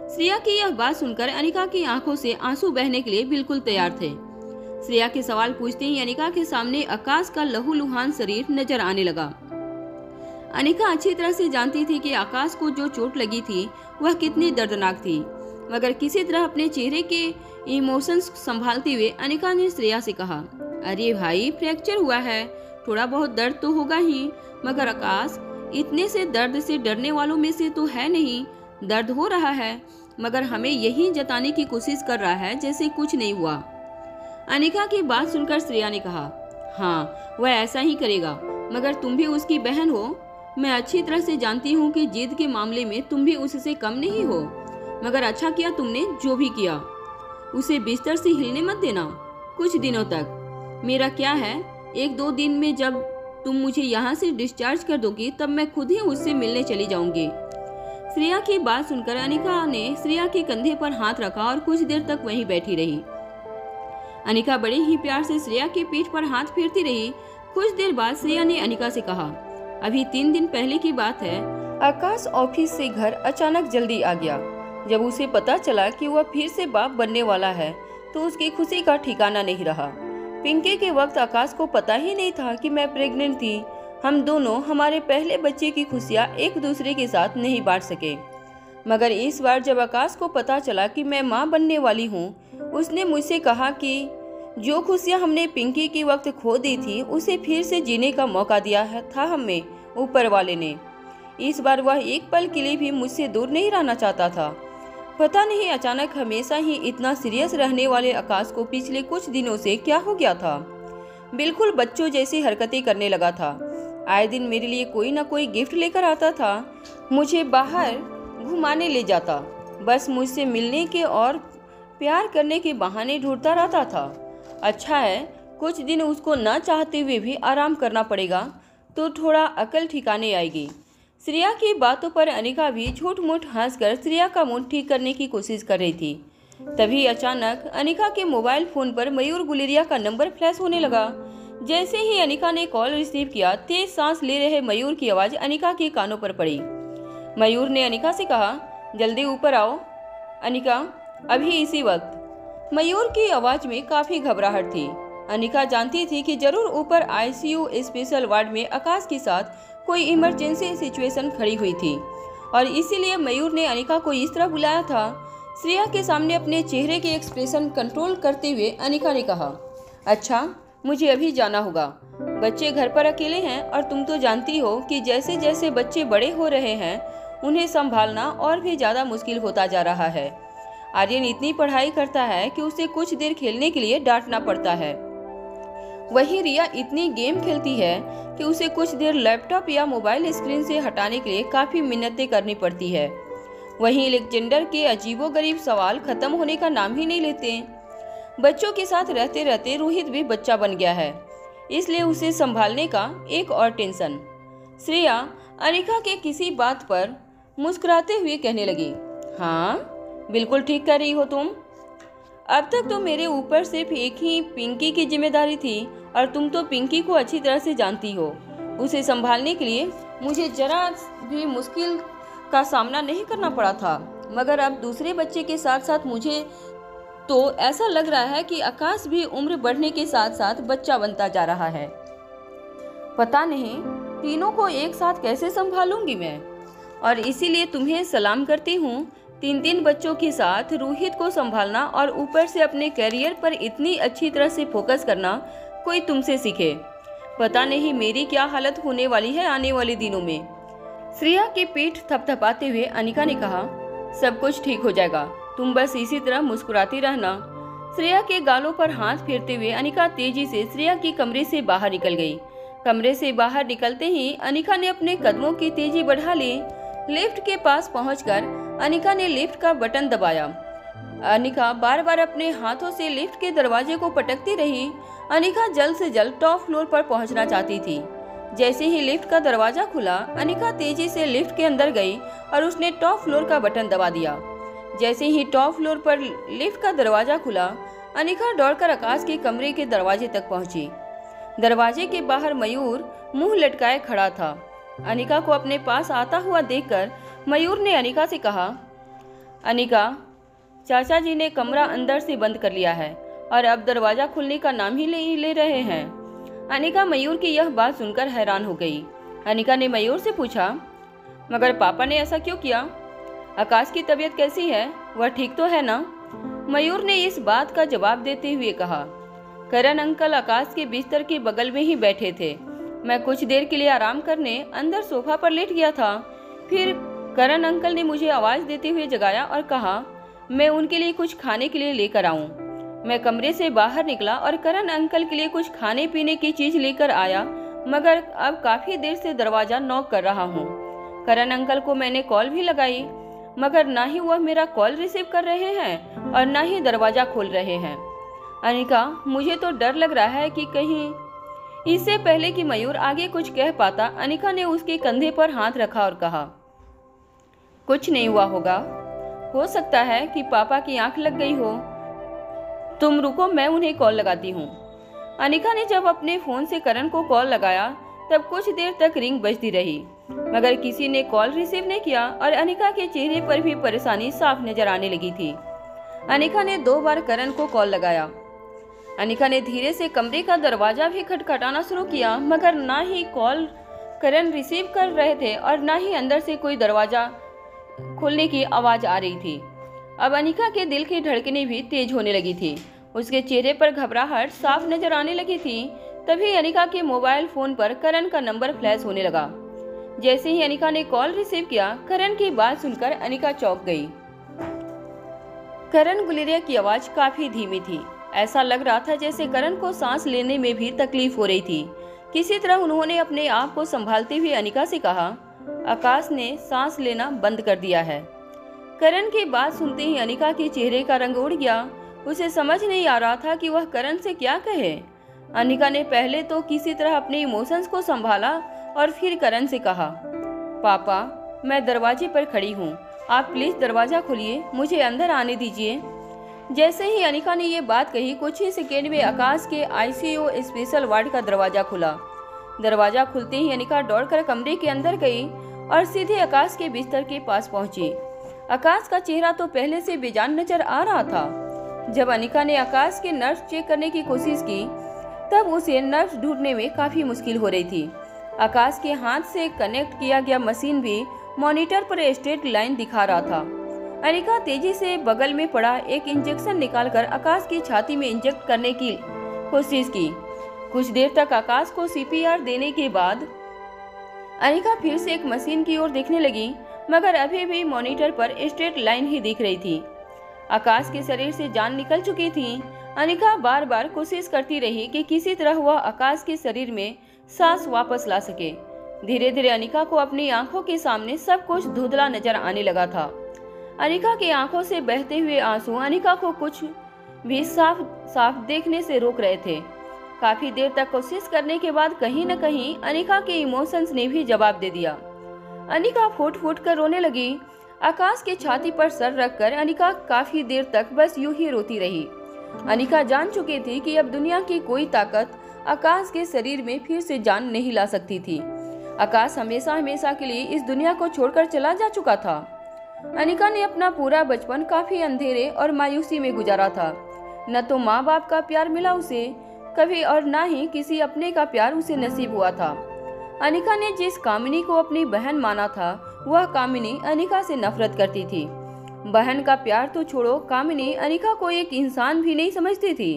श्रेया की यह बात सुनकर अनिका की आंखों से आंसू बहने के लिए बिल्कुल तैयार थे। श्रेया के सवाल पूछते ही अनिका के सामने आकाश का लहूलुहान शरीर नजर आने लगा। अनिका अच्छी तरह से जानती थी कि आकाश को जो चोट लगी थी वह कितनी दर्दनाक थी, मगर किसी तरह अपने चेहरे के इमोशंस संभालते हुए अनिका ने श्रेया से कहा, अरे भाई, फ्रैक्चर हुआ है, थोड़ा बहुत दर्द तो होगा ही, मगर आकाश इतने से दर्द से डरने वालों में से तो है नहीं। दर्द हो रहा है, मगर हमें यही जताने की कोशिश कर रहा है जैसे कुछ नहीं हुआ। अनिका की बात सुनकर श्रेया ने कहा, हाँ, वह ऐसा ही करेगा, मगर तुम भी उसकी बहन हो। मैं अच्छी तरह से जानती हूँ कि जिद के मामले में तुम भी उससे कम नहीं हो, मगर अच्छा किया तुमने जो भी किया। उसे बिस्तर से हिलने मत देना कुछ दिनों तक। मेरा क्या है, 1-2 दिन में जब तुम मुझे यहाँ से डिस्चार्ज कर दोगी तब मैं खुद ही उससे मिलने चली जाऊंगी। श्रेया की बात सुनकर अनिका ने श्रेया के कंधे पर हाथ रखा और कुछ देर तक वहीं बैठी रही। अनिका बड़े ही प्यार से श्रेया के पीठ पर हाथ फेरती रही। कुछ देर बाद श्रेया ने अनिका से कहा, अभी 3 दिन पहले की बात है, आकाश ऑफिस से घर अचानक जल्दी आ गया। जब उसे पता चला कि वह फिर से बाप बनने वाला है तो उसकी खुशी का ठिकाना नहीं रहा। पिंकी के वक्त आकाश को पता ही नहीं था कि मैं प्रेग्नेंट थी। हम दोनों हमारे पहले बच्चे की खुशियाँ एक दूसरे के साथ नहीं बांट सके, मगर इस बार जब आकाश को पता चला कि मैं माँ बनने वाली हूँ, उसने मुझसे कहा कि जो खुशियाँ हमने पिंकी के वक्त खो दी थी उसे फिर से जीने का मौका दिया था हमें ऊपर वाले ने। इस बार वह एक पल के लिए भी मुझसे दूर नहीं रहना चाहता था। पता नहीं अचानक हमेशा ही इतना सीरियस रहने वाले आकाश को पिछले कुछ दिनों से क्या हो गया था। बिल्कुल बच्चों जैसी हरकतें करने लगा था। आए दिन मेरे लिए कोई ना कोई गिफ्ट लेकर आता था, मुझे बाहर घुमाने ले जाता, बस मुझसे मिलने के और प्यार करने के बहाने ढूंढता रहता था। अच्छा है, कुछ दिन उसको न चाहते हुए भी आराम करना पड़ेगा तो थोड़ा अकल ठिकाने आएगी। श्रेया की बातों पर अनिका भी झूठ मूठ हंसकर श्रेया का मूड ठीक करने की कोशिश कर रही थी। तभी अचानक अनिका के मोबाइल फोन पर मयूर गुलेरिया का नंबर फ्लैश होने लगा। जैसे ही अनिका ने कॉल रिसीव किया, तेज सांस ले रहे मयूर की आवाज अनिका के कानों पर पड़ी। मयूर ने अनिका से कहा, जल्दी ऊपर आओ। अनिका, अभी इसी वक्त। मयूर की आवाज में काफी घबराहट थी। अनिका जानती थी कि जरूर ऊपर आईसीयू स्पेशल वार्ड में आकाश के साथ कोई इमरजेंसी सिचुएशन खड़ी हुई थी और इसीलिए मयूर ने अनिका को इस तरह बुलाया था। श्रेया के सामने अपने चेहरे के एक्सप्रेशन कंट्रोल करते हुए अनिका ने कहा, अच्छा, मुझे अभी जाना होगा। बच्चे घर पर अकेले हैं और तुम तो जानती हो कि जैसे जैसे बच्चे बड़े हो रहे हैं उन्हें संभालना और भी ज्यादा मुश्किल होता जा रहा है। आर्यन इतनी पढ़ाई करता है कि उसे कुछ देर खेलने के लिए डांटना पड़ता है। वहीं रिया इतनी गेम खेलती है कि उसे कुछ देर लैपटॉप या मोबाइल स्क्रीन से हटाने के लिए काफी मिन्नतें करनी पड़ती है। वहीं अलेक्जेंडर के अजीबोगरीब सवाल खत्म होने का नाम ही नहीं लेते। बच्चों के साथ रहते रहते रोहित भी बच्चा बन गया है, इसलिए उसे संभालने का एक और टेंशन। श्रेया अनिका के किसी बात पर मुस्कुराते हुए कहने लगी, हाँ, बिल्कुल ठीक कर रही हो तुम। अब तक तो मेरे ऊपर सिर्फ एक ही पिंकी की जिम्मेदारी थी और तुम तो पिंकी को अच्छी तरह से जानती हो। उसे संभालने के लिए मुझे जरा भी मुश्किल का सामना नहीं करना पड़ा था, मगर अब दूसरे बच्चे के साथ साथ मुझे तो ऐसा लग रहा है कि आकाश भी उम्र बढ़ने के साथ साथ बच्चा बनता जा रहा है। पता नहीं तीनों को एक साथ कैसे संभालूंगी मैं, और इसीलिए तुम्हें सलाम करती हूँ। 3 बच्चों के साथ रोहित को संभालना और ऊपर से अपने करियर पर इतनी अच्छी तरह से फोकस करना कोई तुमसे सीखे। पता नहीं मेरी क्या हालत होने वाली है आने वाले दिनों में। श्रेया की पीठ थपथपाते हुए अनिका ने कहा, सब कुछ ठीक हो जाएगा, तुम बस इसी तरह मुस्कुराती रहना। श्रेया के गालों पर हाथ फेरते हुए अनिका तेजी से श्रेया के कमरे से बाहर निकल गई। कमरे से बाहर निकलते ही अनिका ने अपने कदमों की तेजी बढ़ा ली। लिफ्ट के पास पहुंचकर अनिका ने लिफ्ट का बटन दबाया। अनिका बार बार अपने हाथों से लिफ्ट के दरवाजे को पटकती रही। अनिका जल्द से जल्द टॉप फ्लोर पर पहुंचना चाहती थी। जैसे ही लिफ्ट का दरवाजा खुला, अनिका तेजी से लिफ्ट के अंदर गई और उसने टॉप फ्लोर का बटन दबा दिया। जैसे ही टॉप फ्लोर पर लिफ्ट का दरवाजा खुला, अनिका दौड़कर आकाश के कमरे के दरवाजे तक पहुंची। दरवाजे के बाहर मयूर मुंह लटकाए खड़ा था। अनिका को अपने पास आता हुआ देखकर मयूर ने अनिका से कहा, अनिका, चाचा जी ने कमरा अंदर से बंद कर लिया है और अब दरवाजा खुलने का नाम ही ले रहे हैं। अनिका मयूर की यह बात सुनकर हैरान हो गई। अनिका ने मयूर से पूछा, मगर पापा ने ऐसा क्यों किया? आकाश की तबीयत कैसी है? वह ठीक तो है ना? मयूर ने इस बात का जवाब देते हुए कहा, करण अंकल आकाश के बिस्तर के बगल में ही बैठे थे। मैं कुछ देर के लिए आराम करने अंदर सोफा पर लेट गया था। फिर करण अंकल ने मुझे आवाज देते हुए जगाया और कहा मैं उनके लिए कुछ खाने के लिए लेकर आऊं। मैं कमरे से बाहर निकला और करण अंकल के लिए कुछ खाने पीने की चीज लेकर आया, मगर अब काफी देर से दरवाजा नॉक कर रहा हूँ। करण अंकल को मैंने कॉल भी लगाई, मगर ना ही वह मेरा कॉल रिसीव कर रहे हैं और ना ही दरवाजा खोल रहे हैं। अनिका, मुझे तो डर लग रहा है कि कहीं। इससे पहले कि मयूर आगे कुछ कह पाता, अनिका ने उसके कंधे पर हाथ रखा और कहा, कुछ नहीं हुआ होगा। हो सकता है कि पापा की आंख लग गई हो। तुम रुको, मैं उन्हें कॉल लगाती हूँ। अनिका ने जब अपने फोन से करण को कॉल लगाया तब कुछ देर तक रिंग बजती रही, मगर किसी ने कॉल रिसीव नहीं किया और अनिका के चेहरे पर भी परेशानी साफ नजर आने लगी थी। अनिका ने 2 बार करण को कॉल लगाया। अनिका ने धीरे से कमरे का दरवाजा भी खटखटाना शुरू किया, मगर ना ही कॉल करण रिसीव कर रहे थे और ना ही अंदर से कोई दरवाजा खोलने की आवाज आ रही थी। अब अनिका के दिल की धड़कनें भी तेज होने लगी थी। उसके चेहरे पर घबराहट साफ नजर आने लगी थी। तभी अनिका के मोबाइल फोन पर करण का नंबर फ्लैश होने लगा। जैसे ही अनिका ने कॉल रिसीव किया, करण की बात सुनकर अनिका चौंक गई। करण गुलेरिया की आवाज काफी धीमी थी। ऐसा लग रहा था जैसे करण को सांस लेने में भी तकलीफ हो रही थी। किसी तरह उन्होंने अपने आप को संभालते हुए अनिका से कहा, आकाश ने सांस लेना बंद कर दिया है। करण की बात सुनते ही अनिका के चेहरे का रंग उड़ गया। उसे समझ नहीं आ रहा था कि वह करण से क्या कहे। अनिका ने पहले तो किसी तरह अपने इमोशंस को संभाला और फिर करण से कहा, पापा, मैं दरवाजे पर खड़ी हूँ, आप प्लीज दरवाजा खोलिए, मुझे अंदर आने दीजिए। जैसे ही अनिका ने ये बात कही, कुछ ही सेकेंड में आकाश के आईसीयू स्पेशल वार्ड का दरवाजा खुला। दरवाजा खुलते ही अनिका दौड़कर कमरे के अंदर गई और सीधे आकाश के बिस्तर के पास पहुंची। आकाश का चेहरा तो पहले से बेजान नजर आ रहा था। जब अनिका ने आकाश के नर्व्स चेक करने की कोशिश की, तब उसे नर्व्स ढूंढने में काफी मुश्किल हो रही थी। आकाश के हाथ से कनेक्ट किया गया मशीन भी मॉनिटर पर स्ट्रेट लाइन दिखा रहा था। अनिका तेजी से बगल में पड़ा एक इंजेक्शन निकालकर आकाश की छाती में इंजेक्ट करने की कोशिश की। कुछ देर तक आकाश को सीपीआर देने के बाद अनिका फिर से एक मशीन की ओर देखने लगी, मगर अभी भी मॉनिटर पर स्ट्रेट लाइन ही दिख रही थी। आकाश के शरीर से जान निकल चुकी थी। अनिका बार बार कोशिश करती रही कि किसी तरह वह आकाश के शरीर में सांस वापस ला सके। धीरे धीरे अनिका को अपनी आंखों के सामने सब कुछ धुंधला नजर आने लगा था। अनिका की आंखों से बहते हुए आंसू अनिका को कुछ भी साफ साफ देखने से रोक रहे थे। काफी देर तक कोशिश करने के बाद कहीं न कहीं अनिका के इमोशंस ने भी जवाब दे दिया। अनिका फूट फूट कर रोने लगी। आकाश के छाती पर सर रखकर अनिका काफी देर तक बस यूं ही रोती रही। अनिका जान चुकी थी कि अब दुनिया की कोई ताकत आकाश के शरीर में फिर से जान नहीं ला सकती थी। आकाश हमेशा हमेशा के लिए इस दुनिया को छोड़कर चला जा चुका था। अनिका ने अपना पूरा बचपन काफी अंधेरे और मायूसी में गुजारा था। न तो माँ बाप का प्यार मिला उसे कभी और न ही किसी अपने का प्यार उसे नसीब हुआ था। अनिका ने जिस कामिनी को अपनी बहन माना था, वह कामिनी अनिका से नफरत करती थी। बहन का प्यार तो छोड़ो, कामिनी अनिका को एक इंसान भी नहीं समझती थी।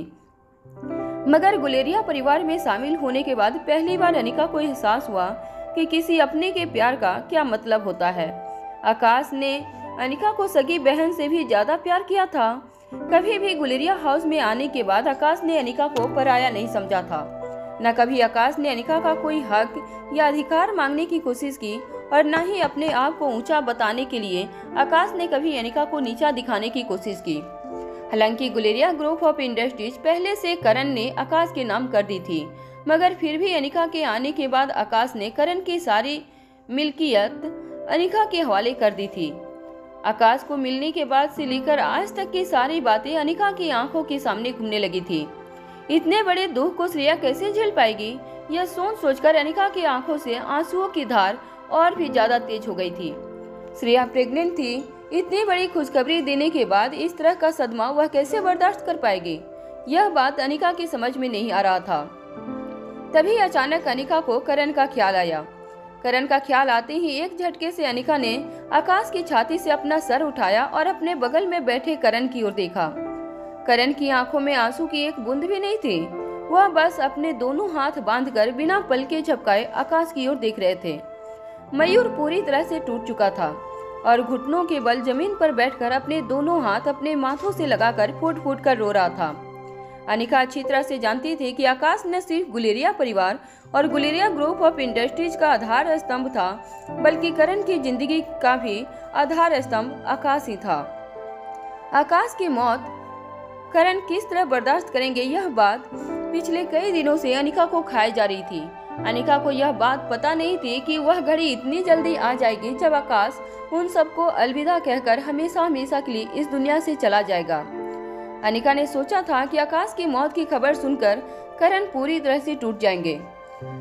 मगर गुलेरिया परिवार में शामिल होने के बाद पहली बार अनिका को एहसास हुआ कि किसी अपने के प्यार का क्या मतलब होता है। आकाश ने अनिका को सगी बहन से भी ज्यादा प्यार किया था। कभी भी गुलेरिया हाउस में आने के बाद आकाश ने अनिका को पराया नहीं समझा था। न कभी आकाश ने अनिका का कोई हक या अधिकार मांगने की कोशिश की और न ही अपने आप को ऊंचा बताने के लिए आकाश ने कभी अनिका को नीचा दिखाने की कोशिश की। हालांकि गुलेरिया ग्रुप ऑफ इंडस्ट्रीज पहले से करण ने आकाश के नाम कर दी थी, मगर फिर भी अनिका के आने के बाद आकाश ने करण की सारी मिल्कियत अनिका के हवाले कर दी थी। आकाश को मिलने के बाद से लेकर आज तक की सारी बातें अनिका की आंखों के सामने घूमने लगी थी। इतने बड़े दुख को श्रेया कैसे झेल पाएगी, यह सोच सोचकर अनिका की आंखों से आंसुओं की धार और भी ज्यादा तेज हो गई थी। श्रेया प्रेग्नेंट थी। इतनी बड़ी खुशखबरी देने के बाद इस तरह का सदमा वह कैसे बर्दाश्त कर पाएगी? यह बात अनिका की समझ में नहीं आ रहा था। तभी अचानक अनिका को करण का ख्याल आया। करण का ख्याल आते ही एक झटके से अनिका ने आकाश की छाती से अपना सर उठाया और अपने बगल में बैठे करण की ओर देखा। करण की आंखों में आंसू की एक बूंद भी नहीं थी। वह बस अपने दोनों हाथ बांधकर बिना पलके झपकाए आकाश की ओर देख रहे थे। मयूर पूरी तरह से टूट चुका था और घुटनों के बल जमीन पर बैठकर अपने दोनों हाथ अपने माथों से लगाकर फूट फूट कर रो रहा था। अनिका अच्छी तरह से जानती थी कि आकाश न सिर्फ गुलेरिया परिवार और गुलेरिया ग्रुप ऑफ इंडस्ट्रीज का आधार स्तंभ था, बल्कि करण की जिंदगी का भी आधार स्तंभ आकाश ही था। आकाश की मौत करण किस तरह बर्दाश्त करेंगे, यह बात पिछले कई दिनों से अनिका को खाई जा रही थी। अनिका को यह बात पता नहीं थी कि वह घड़ी इतनी जल्दी आ जाएगी जब आकाश उन सबको अलविदा कहकर हमेशा हमेशा के लिए इस दुनिया से चला जाएगा। अनिका ने सोचा था कि आकाश की मौत की खबर सुनकर करण पूरी तरह से टूट जाएंगे,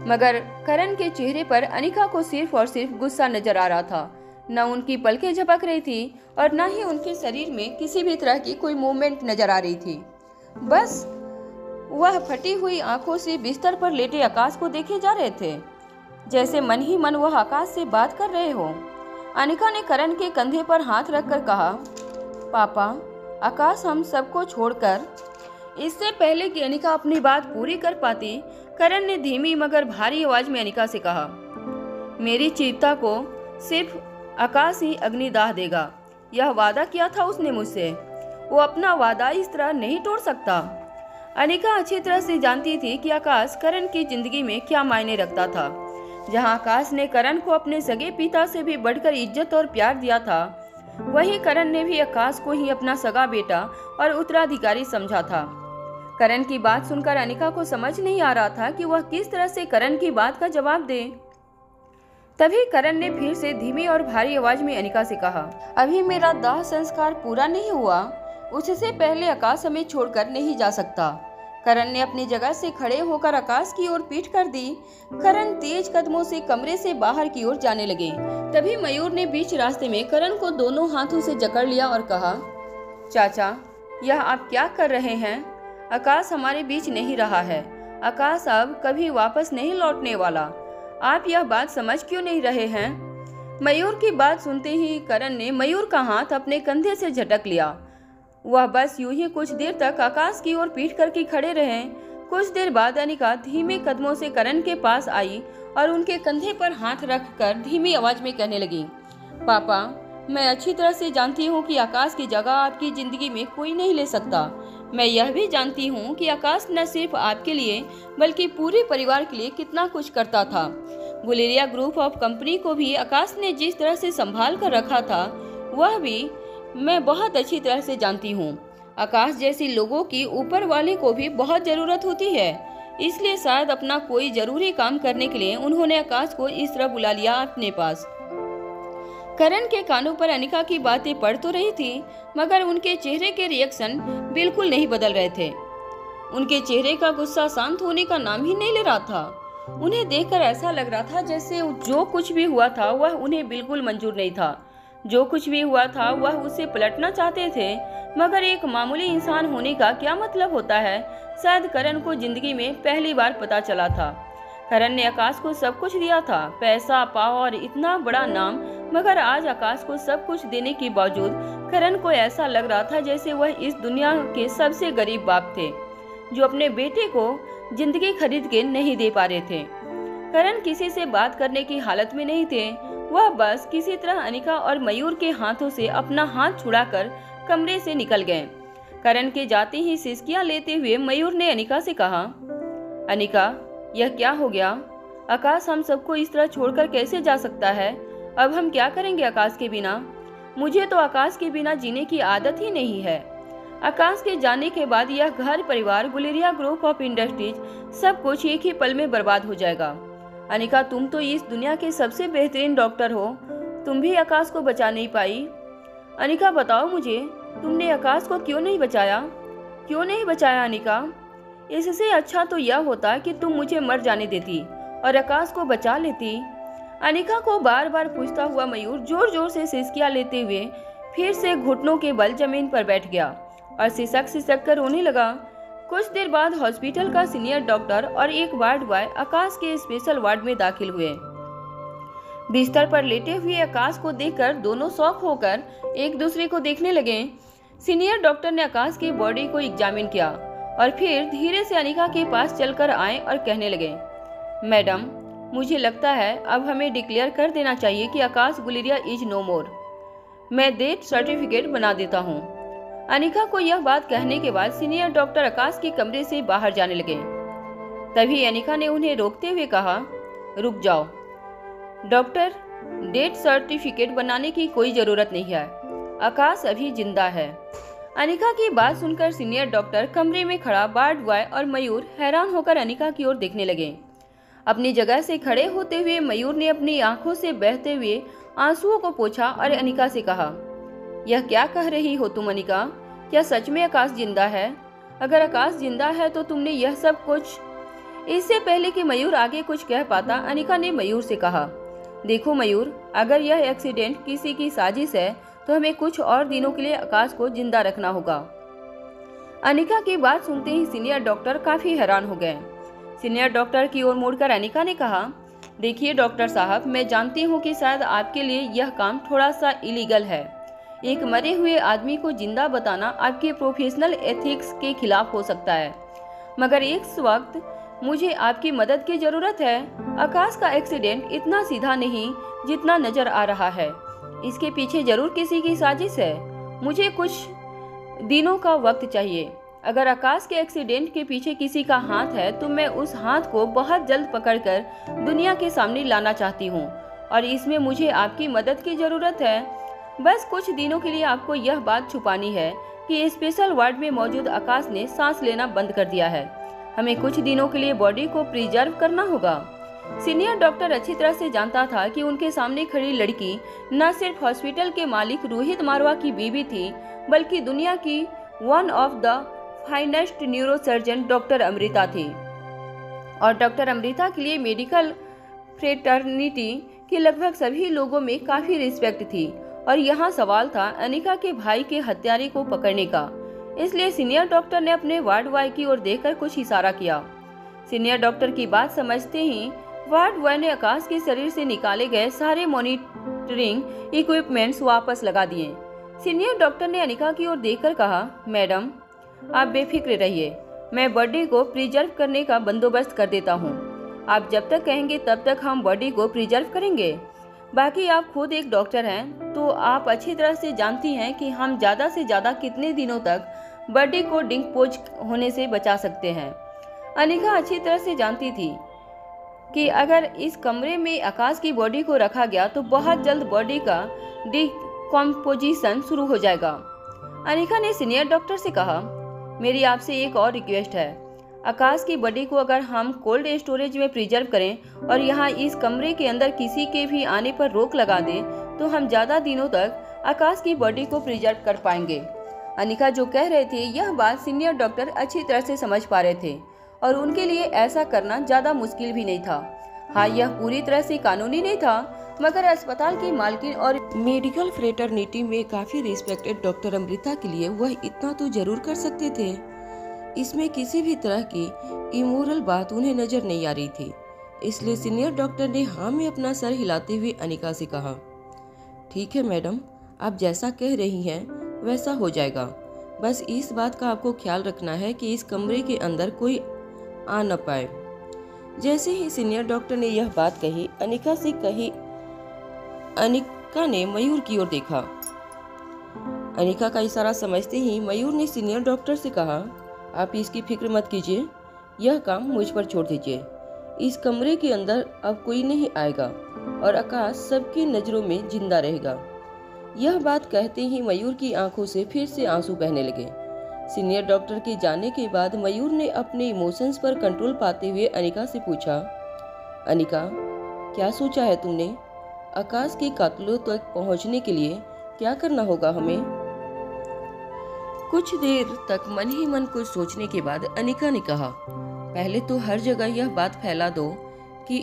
मगर करण के चेहरे पर अनिका को सिर्फ और सिर्फ गुस्सा नजर आ रहा था। न उनकी पलकें झपक रही थी और न ही उनके शरीर में किसी भी तरह की कोई मूवमेंट नजर आ रही थी। बस वह फटी हुई आंखों से बिस्तर पर लेटे आकाश को देखे जा रहे थे, जैसे मन ही मन वह आकाश से बात कर रहे हो। अनिका ने करण के कंधे पर हाथ रखकर कहा, पापा, आकाश हम सबको छोड़कर। इससे पहले कि अनिका अपनी बात पूरी कर पाती, करण ने धीमी मगर भारी आवाज में अनिका से कहा, मेरी चिता को सिर्फ आकाश ही अग्निदाह देगा। यह वादा किया था उसने मुझसे, वो अपना वादा इस तरह नहीं तोड़ सकता। अनिका अच्छी तरह से जानती थी कि आकाश करण की जिंदगी में क्या मायने रखता था। जहां आकाश ने करण को अपने सगे पिता से भी बढ़कर इज्जत और प्यार दिया था, वहीं करण ने भी आकाश को ही अपना सगा बेटा और उत्तराधिकारी समझा था। करण की बात सुनकर अनिका को समझ नहीं आ रहा था कि वह किस तरह से करण की बात का जवाब दे। तभी करण ने फिर से धीमी और भारी आवाज में अनिका से कहा, अभी मेरा दाह संस्कार पूरा नहीं हुआ, उससे पहले आकाश हमें छोड़कर नहीं जा सकता। करण ने अपनी जगह से खड़े होकर आकाश की ओर पीठ कर दी। करण तेज कदमों से कमरे से बाहर की ओर जाने लगे। तभी मयूर ने बीच रास्ते में करण को दोनों हाथों से जकड़ लिया और कहा, चाचा, यह आप क्या कर रहे हैं? आकाश हमारे बीच नहीं रहा है। आकाश अब कभी वापस नहीं लौटने वाला। आप यह बात समझ क्यों नहीं रहे हैं? मयूर की बात सुनते ही करण ने मयूर का हाथ अपने कंधे से झटक लिया। वह बस यूं ही कुछ देर तक आकाश की ओर पीठ करके खड़े रहे। कुछ देर बाद अनिका धीमे कदमों से करण के पास आई और उनके कंधे पर हाथ रखकर धीमी आवाज में कहने लगी, पापा, मैं अच्छी तरह से जानती हूँ कि आकाश की जगह आपकी जिंदगी में कोई नहीं ले सकता। मैं यह भी जानती हूँ कि आकाश न सिर्फ आपके लिए बल्कि पूरे परिवार के लिए कितना कुछ करता था। गुलेरिया ग्रुप ऑफ कंपनी को भी आकाश ने जिस तरह से संभाल कर रखा था, वह भी मैं बहुत अच्छी तरह से जानती हूँ। आकाश जैसी लोगों की ऊपर वाले को भी बहुत जरूरत होती है, इसलिए शायद अपना कोई जरूरी काम करने के लिए उन्होंने आकाश को इस तरह बुला लिया अपने पास। करण के कानों पर अनिका की बातें पड़ तो रही थी, मगर उनके चेहरे के रिएक्शन बिल्कुल नहीं बदल रहे थे। उनके चेहरे का गुस्सा शांत होने का नाम ही नहीं ले रहा था। उन्हें देखकर ऐसा लग रहा था जैसे जो कुछ भी हुआ था वह उन्हें बिल्कुल मंजूर नहीं था। जो कुछ भी हुआ था वह उसे पलटना चाहते थे, मगर एक मामूली इंसान होने का क्या मतलब होता है, शायद करण को जिंदगी में पहली बार पता चला था। करण ने आकाश को सब कुछ दिया था, पैसा, पावर, इतना बड़ा नाम, मगर आज आकाश को सब कुछ देने के बावजूद करण को ऐसा लग रहा था जैसे वह इस दुनिया के सबसे गरीब बाप थे, जो अपने बेटे को जिंदगी खरीद के नहीं दे पा रहे थे। करण किसी से बात करने की हालत में नहीं थे। वह बस किसी तरह अनिका और मयूर के हाथों से अपना हाथ छुड़ाकर कमरे से निकल गए। करण के जाते ही सिसकियां लेते हुए मयूर ने अनिका से कहा, अनिका, यह क्या हो गया? आकाश हम सबको इस तरह छोड़कर कैसे जा सकता है? अब हम क्या करेंगे आकाश के बिना? मुझे तो आकाश के बिना जीने की आदत ही नहीं है। आकाश के जाने के बाद यह घर परिवार, गुलेरिया ग्रुप ऑफ इंडस्ट्रीज, सब कुछ एक ही पल में बर्बाद हो जाएगा। अनिका, तुम तो इस दुनिया के सबसे बेहतरीन डॉक्टर हो, तुम भी आकाश को बचा नहीं पाई। अनिका, बताओ मुझे, तुमने आकाश को क्यों नहीं बचाया? क्यों नहीं बचाया अनिका? इससे अच्छा तो यह होता कि तुम मुझे मर जाने देती और आकाश को बचा लेती। अनिका को बार बार पूछता हुआ मयूर जोर जोर से सिसकियां लेते हुए फिर से घुटनों के बल जमीन पर बैठ गया और सिसक सिसक कर रोने लगा। कुछ देर बाद हॉस्पिटल का सीनियर डॉक्टर और एक वार्ड बॉय आकाश के स्पेशल वार्ड में दाखिल हुए। बिस्तर पर लेटे हुए आकाश को देखकर दोनों शॉक होकर एक दूसरे को देखने लगे। सीनियर डॉक्टर ने आकाश की बॉडी को एग्जामिन किया और फिर धीरे से अनिका के पास चलकर आए और कहने लगे, मैडम, मुझे लगता है अब हमें डिक्लेयर कर देना चाहिए कि आकाश गुलेरिया इज नो मोर। मैं डेथ सर्टिफिकेट बना देता हूँ। अनिका को यह बात कहने के बाद सीनियर डॉक्टर आकाश के कमरे से बाहर जाने लगे। तभी अनिका ने उन्हें रोकते हुए कहा, रुक जाओ डॉक्टर, डेथ सर्टिफिकेट बनाने की कोई जरूरत नहीं है, आकाश अभी जिंदा है। अनिका की बात सुनकर सीनियर डॉक्टर कमरे में खड़ा वार्ड बॉय और मयूर हैरान होकर अनिका की ओर देखने लगे। अपनी जगह से खड़े होते हुए मयूर ने अपनी आंखों से बहते हुए आंसुओं को पोंछा और अनिका से कहा, यह क्या कह रही हो तुम अनिका? क्या सच में आकाश जिंदा है? अगर आकाश जिंदा है तो तुमने यह सब कुछ। इससे पहले कि मयूर आगे कुछ कह पाता, अनिका ने मयूर से कहा, देखो मयूर, अगर यह एक्सीडेंट किसी की साजिश है तो हमें कुछ और दिनों के लिए आकाश को जिंदा रखना होगा। अनिका की बात सुनते ही सीनियर डॉक्टर काफी हैरान हो गए। सीनियर डॉक्टर की ओर मुड़कर अनिका ने कहा, देखिए डॉक्टर साहब, मैं जानती हूँ कि शायद आपके लिए यह काम थोड़ा सा इलीगल है। एक मरे हुए आदमी को जिंदा बताना आपके प्रोफेशनल एथिक्स के खिलाफ हो सकता है, मगर इस वक्त मुझे आपकी मदद की जरूरत है। आकाश का एक्सीडेंट इतना सीधा नहीं जितना नजर आ रहा है। इसके पीछे जरूर किसी की साजिश है। मुझे कुछ दिनों का वक्त चाहिए। अगर आकाश के एक्सीडेंट के पीछे किसी का हाथ है तो मैं उस हाथ को बहुत जल्द पकड़कर दुनिया के सामने लाना चाहती हूँ और इसमें मुझे आपकी मदद की जरूरत है। बस कुछ दिनों के लिए आपको यह बात छुपानी है कि स्पेशल वार्ड में मौजूद आकाश ने सांस लेना बंद कर दिया है। हमें कुछ दिनों के लिए बॉडी को प्रिजर्व करना होगा। सीनियर डॉक्टर अच्छी तरह से जानता था कि उनके सामने खड़ी लड़की न सिर्फ हॉस्पिटल के मालिक रोहित मारवा की बीवी थी, बल्कि दुनिया की one of the finest neurosurgeon doctor Amrita थी। और डॉक्टर अमृता के लिए मेडिकल फ्रेटर्निटी के लगभग सभी लोगों में काफी रिस्पेक्ट थी। और यहाँ सवाल था अनिका के भाई के हत्यारे को पकड़ने का। इसलिए सीनियर डॉक्टर ने अपने वार्ड बॉय की ओर देखकर कुछ इशारा किया। सीनियर डॉक्टर की बात समझते ही वार्ड बॉय ने आकाश के शरीर से निकाले गए सारे मॉनिटरिंग इक्विपमेंट्स वापस लगा दिए। सीनियर डॉक्टर ने अनिका की ओर देखकर कहा, मैडम, आप बेफिक्र रहिए, मैं बॉडी को प्रिजर्व करने का बंदोबस्त कर देता हूँ। आप जब तक कहेंगे तब तक हम बॉडी को प्रिजर्व करेंगे। बाकी आप खुद एक डॉक्टर हैं तो आप अच्छी तरह से जानती हैं कि हम ज़्यादा से ज़्यादा कितने दिनों तक बॉडी को डिकम्पोज होने से बचा सकते हैं। अनिका अच्छी तरह से जानती थी कि अगर इस कमरे में आकाश की बॉडी को रखा गया तो बहुत जल्द बॉडी का डिकम्पोजिशन शुरू हो जाएगा। अनिका ने सीनियर डॉक्टर से कहा, मेरी आपसे एक और रिक्वेस्ट है। आकाश की बॉडी को अगर हम कोल्ड स्टोरेज में प्रिजर्व करें और यहाँ इस कमरे के अंदर किसी के भी आने पर रोक लगा दें तो हम ज़्यादा दिनों तक आकाश की बॉडी को प्रिजर्व कर पाएंगे। अनिका जो कह रहे थे यह बात सीनियर डॉक्टर अच्छी तरह से समझ पा रहे थे और उनके लिए ऐसा करना ज़्यादा मुश्किल भी नहीं था। हाँ, यह पूरी तरह से कानूनी नहीं था, मगर अस्पताल की मालकिन और मेडिकल फ्रेटर्निटी में काफी रिस्पेक्टेड डॉक्टर अमृता के लिए वह इतना तो जरूर कर सकते थे। इसमें किसी भी तरह की इमोरल बात उन्हें नजर नहीं आ रही थी। इसलिए सीनियर डॉक्टर ने हाँ में अपना सर हिलाते हुए अनिका से कहा, ठीक है मैडम, आप जैसा कह रही हैं वैसा हो जाएगा। बस इस बात का आपको ख्याल रखना है कि इस कमरे के अंदर कोई आ न पाए। जैसे ही सीनियर डॉक्टर ने यह बात कही, अनिका ने मयूर की ओर देखा। अनिका का इशारा समझते ही मयूर ने सीनियर डॉक्टर से कहा, आप इसकी फिक्र मत कीजिए, यह काम मुझ पर छोड़ दीजिए। इस कमरे के अंदर अब कोई नहीं आएगा और आकाश सबकी नजरों में जिंदा रहेगा। यह बात कहते ही मयूर की आंखों से फिर से आंसू बहने लगे। सीनियर डॉक्टर के जाने के बाद मयूर ने अपने इमोशंस पर कंट्रोल पाते हुए अनिका से पूछा, अनिका, क्या सोचा है तुमने? आकाश के कातिलों तक पहुंचने के लिए क्या करना होगा हमें? कुछ देर तक मन ही मन कुछ सोचने के बाद अनिका ने कहा, पहले तो हर जगह यह बात फैला दो कि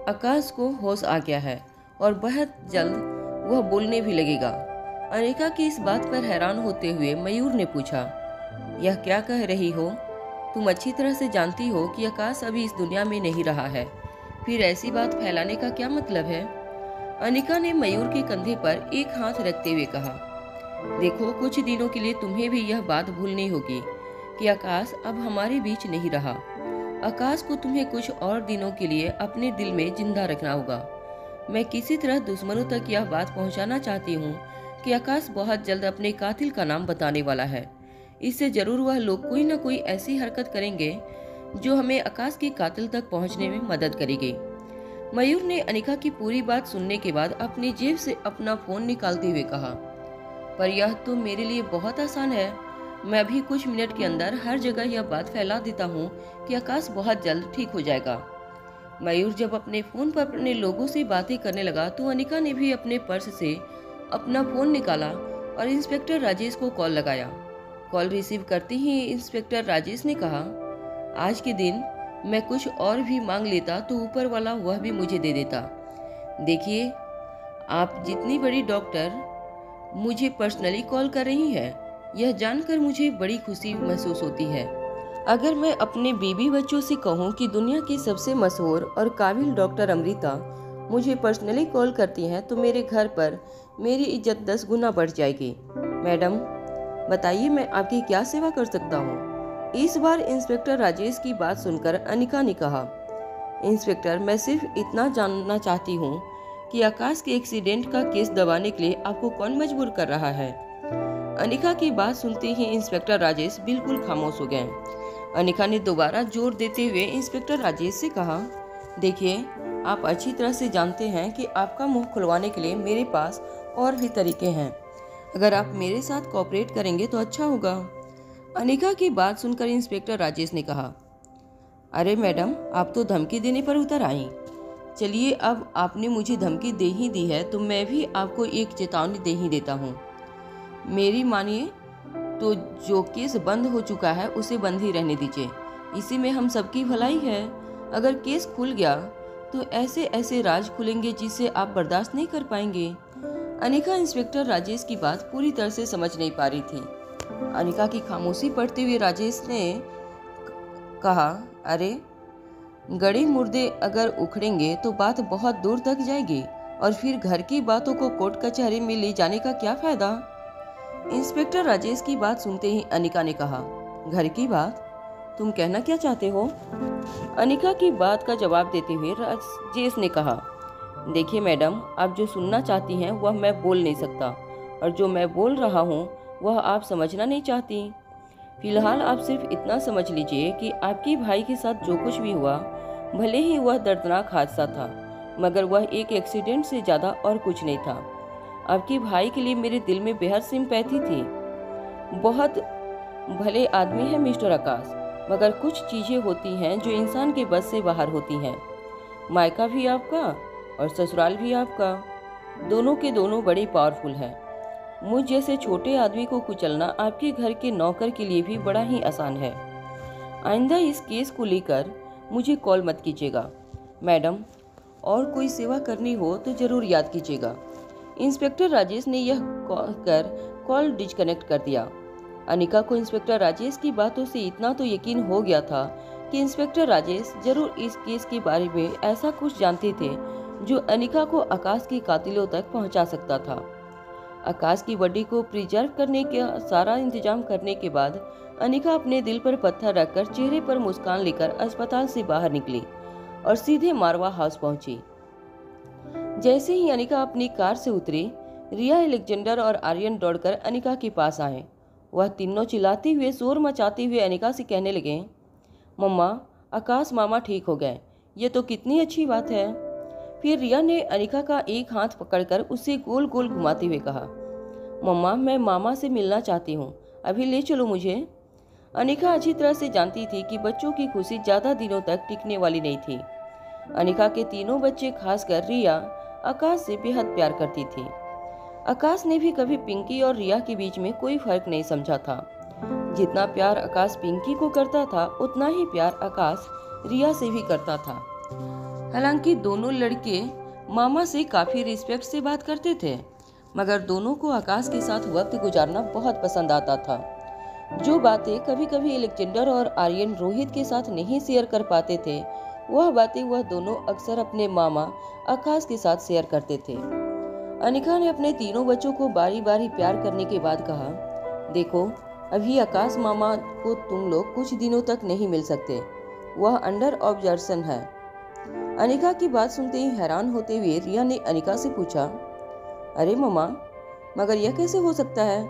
आकाश को होश आ गया है और बहुत जल्द वह बोलने भी लगेगा। अनिका की इस बात पर हैरान होते हुए मयूर ने पूछा, यह क्या कह रही हो? तुम अच्छी तरह से जानती हो कि आकाश अभी इस दुनिया में नहीं रहा है, फिर ऐसी बात फैलाने का क्या मतलब है? अनिका ने मयूर के कंधे पर एक हाथ रखते हुए कहा, देखो, कुछ दिनों के लिए तुम्हें भी यह बात भूलनी होगी कि आकाश अब हमारे बीच नहीं रहा। आकाश को तुम्हें कुछ और दिनों के लिए अपने दिल में जिंदा रखना होगा। मैं किसी तरह दुश्मनों तक यह बात पहुंचाना चाहती हूँ कि आकाश बहुत जल्द अपने कातिल का नाम बताने वाला है। इससे जरूर वह लोग कोई न कोई ऐसी हरकत करेंगे जो हमें आकाश के कातिल तक पहुंचने में मदद करेगी। मयूर ने अनिका की पूरी बात सुनने के बाद अपनी जेब से अपना फोन निकालते हुए कहा, पर यह तो मेरे लिए बहुत आसान है। मैं भी कुछ मिनट के अंदर हर जगह यह बात फैला देता हूँ कि आकाश बहुत जल्द ठीक हो जाएगा। मयूर जब अपने फोन पर अपने लोगों से बातें करने लगा तो अनिका ने भी अपने पर्स से अपना फोन निकाला और इंस्पेक्टर राजेश को कॉल लगाया। कॉल रिसीव करते ही इंस्पेक्टर राजेश ने कहा, आज के दिन मैं कुछ और भी मांग लेता तो ऊपर वाला वह भी मुझे दे देता। देखिए, आप जितनी बड़ी डॉक्टर मुझे पर्सनली कॉल कर रही हैं, यह जानकर मुझे बड़ी खुशी महसूस होती है। अगर मैं अपने बीवी बच्चों से कहूं कि दुनिया की सबसे मशहूर और काबिल डॉक्टर अमृता मुझे पर्सनली कॉल करती हैं तो मेरे घर पर मेरी इज्जत 10 गुना बढ़ जाएगी। मैडम, बताइए मैं आपकी क्या सेवा कर सकता हूँ? इस बार इंस्पेक्टर राजेश की बात सुनकर अनिका ने कहा, इंस्पेक्टर, मैं सिर्फ इतना जानना चाहती हूँ कि आकाश के एक्सीडेंट का केस दबाने के लिए आपको कौन मजबूर कर रहा है? अनिका की बात सुनते ही इंस्पेक्टर राजेश बिल्कुल खामोश हो गए। अनिका ने दोबारा जोर देते हुए इंस्पेक्टर राजेश से कहा, देखिए, आप अच्छी तरह से जानते हैं कि आपका मुंह खुलवाने के लिए मेरे पास और भी तरीके हैं। अगर आप मेरे साथ कोऑपरेट करेंगे तो अच्छा होगा। अनिका की बात सुनकर इंस्पेक्टर राजेश ने कहा, अरे मैडम, आप तो धमकी देने पर उतर आई। चलिए, अब आपने मुझे धमकी दे ही दी है तो मैं भी आपको एक चेतावनी दे ही देता हूँ। मेरी मानिए तो जो केस बंद हो चुका है उसे बंद ही रहने दीजिए, इसी में हम सबकी भलाई है। अगर केस खुल गया तो ऐसे ऐसे राज खुलेंगे जिसे आप बर्दाश्त नहीं कर पाएंगे। अनिका इंस्पेक्टर राजेश की बात पूरी तरह से समझ नहीं पा रही थी। अनिका की खामोशी पढ़ते हुए राजेश ने कहा, अरे, गड़े मुर्दे अगर उखड़ेंगे तो बात बहुत दूर तक जाएगी और फिर घर की बातों को कोर्ट कचहरी में ले जाने का क्या फायदा? इंस्पेक्टर राजेश की बात सुनते ही अनिका ने कहा, घर की बात? तुम कहना क्या चाहते हो? अनिका की बात का जवाब देते हुए राजेश ने कहा, देखिए मैडम, आप जो सुनना चाहती हैं वह मैं बोल नहीं सकता और जो मैं बोल रहा हूँ वह आप समझना नहीं चाहती। फिलहाल आप सिर्फ इतना समझ लीजिए कि आपके भाई के साथ जो कुछ भी हुआ, भले ही वह दर्दनाक हादसा था, मगर वह एक एक्सीडेंट से ज़्यादा और कुछ नहीं था। आपके भाई के लिए मेरे दिल में बेहद सिंपैथी थी। बहुत भले आदमी है मिस्टर आकाश, मगर कुछ चीज़ें होती हैं जो इंसान के बस से बाहर होती हैं। मायका भी आपका और ससुराल भी आपका, दोनों के दोनों बड़े पावरफुल हैं। मुझ जैसे छोटे आदमी को कुचलना आपके घर के नौकर के लिए भी बड़ा ही आसान है। आइंदा इस केस को लेकर मुझे कॉल मत कीजिएगा। मैडम, और कोई सेवा करनी हो तो ज़रूर याद कीजिएगा। इंस्पेक्टर राजेश ने यह कहकर कॉल डिस्कनेक्ट कर दिया। अनिका को इंस्पेक्टर राजेश की बातों से इतना तो यकीन हो गया था कि इंस्पेक्टर राजेश जरूर इस केस के बारे में ऐसा कुछ जानते थे जो अनिका को आकाश के कातिलों तक पहुंचा सकता था। आकाश की बॉडी को प्रिजर्व करने का सारा इंतजाम करने के बाद अनिका अपने दिल पर पत्थर रखकर चेहरे पर मुस्कान लेकर अस्पताल से बाहर निकली और सीधे मारवा हाउस पहुंची। जैसे ही अनिका अपनी कार से उतरी, रिया, अलेक्जेंडर और आर्यन दौड़कर अनिका के पास आए। वह तीनों चिल्लाते हुए, शोर मचाते हुए अनिका से कहने लगे, मम्मा, आकाश मामा ठीक हो गए, ये तो कितनी अच्छी बात है। फिर रिया ने अनिका का एक हाथ पकड़कर उसे गोल गोल घुमाते हुए कहा, मम्मा, मैं मामा से मिलना चाहती हूँ, अभी ले चलो मुझे। अनिका अच्छी तरह से जानती थी कि बच्चों की खुशी ज़्यादा दिनों तक टिकने वाली नहीं थी। अनिका के तीनों बच्चे, खासकर रिया, आकाश से बेहद प्यार करती थी। आकाश ने भी कभी पिंकी और रिया के बीच में कोई फर्क नहीं समझा था। जितना प्यार आकाश पिंकी को करता था, उतना ही प्यार आकाश रिया से भी करता था। हालांकि दोनों लड़के मामा से काफी रिस्पेक्ट से बात करते थे, मगर दोनों को आकाश के साथ वक्त गुजारना बहुत पसंद आता था। जो बातें कभी कभी अलेक्जेंडर और आर्यन रोहित के साथ नहीं शेयर कर पाते थे, वह बातें वह दोनों अक्सर अपने मामा आकाश के साथ शेयर करते थे। अनिका ने अपने तीनों बच्चों को बारी बारी प्यार करने के बाद कहा, देखो, अभी आकाश मामा को तुम लोग कुछ दिनों तक नहीं मिल सकते, वह अंडर ऑब्जर्वेशन है। अनिका की बात सुनते ही हैरान होते हुए रिया ने अनिका से पूछा, अरे मम्मा, मगर यह कैसे हो सकता है?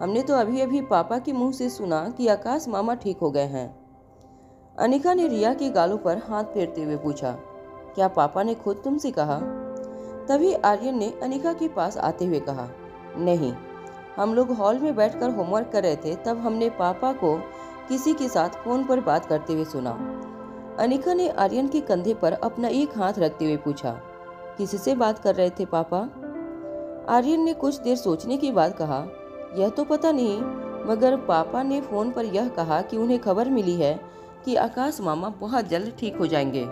हमने तो अभी अभी पापा के मुंह से सुना कि आकाश मामा ठीक हो गए हैं। अनिका ने रिया के गालों पर हाथ फेरते हुए पूछा, क्या पापा ने खुद तुमसे कहा? तभी आर्यन ने अनिका के पास आते हुए कहा, नहीं, हम लोग हॉल में बैठकर होमवर्क कर रहे थे, तब हमने पापा को किसी के साथ फोन पर बात करते हुए सुना। अनिका ने आर्यन के कंधे पर अपना एक हाथ रखते हुए पूछा, किससे बात कर रहे थे पापा? आर्यन ने कुछ देर सोचने के बाद कहा, यह तो पता नहीं, मगर पापा ने फोन पर यह कहा कि उन्हें खबर मिली है कि आकाश मामा बहुत जल्द ठीक हो जाएंगे।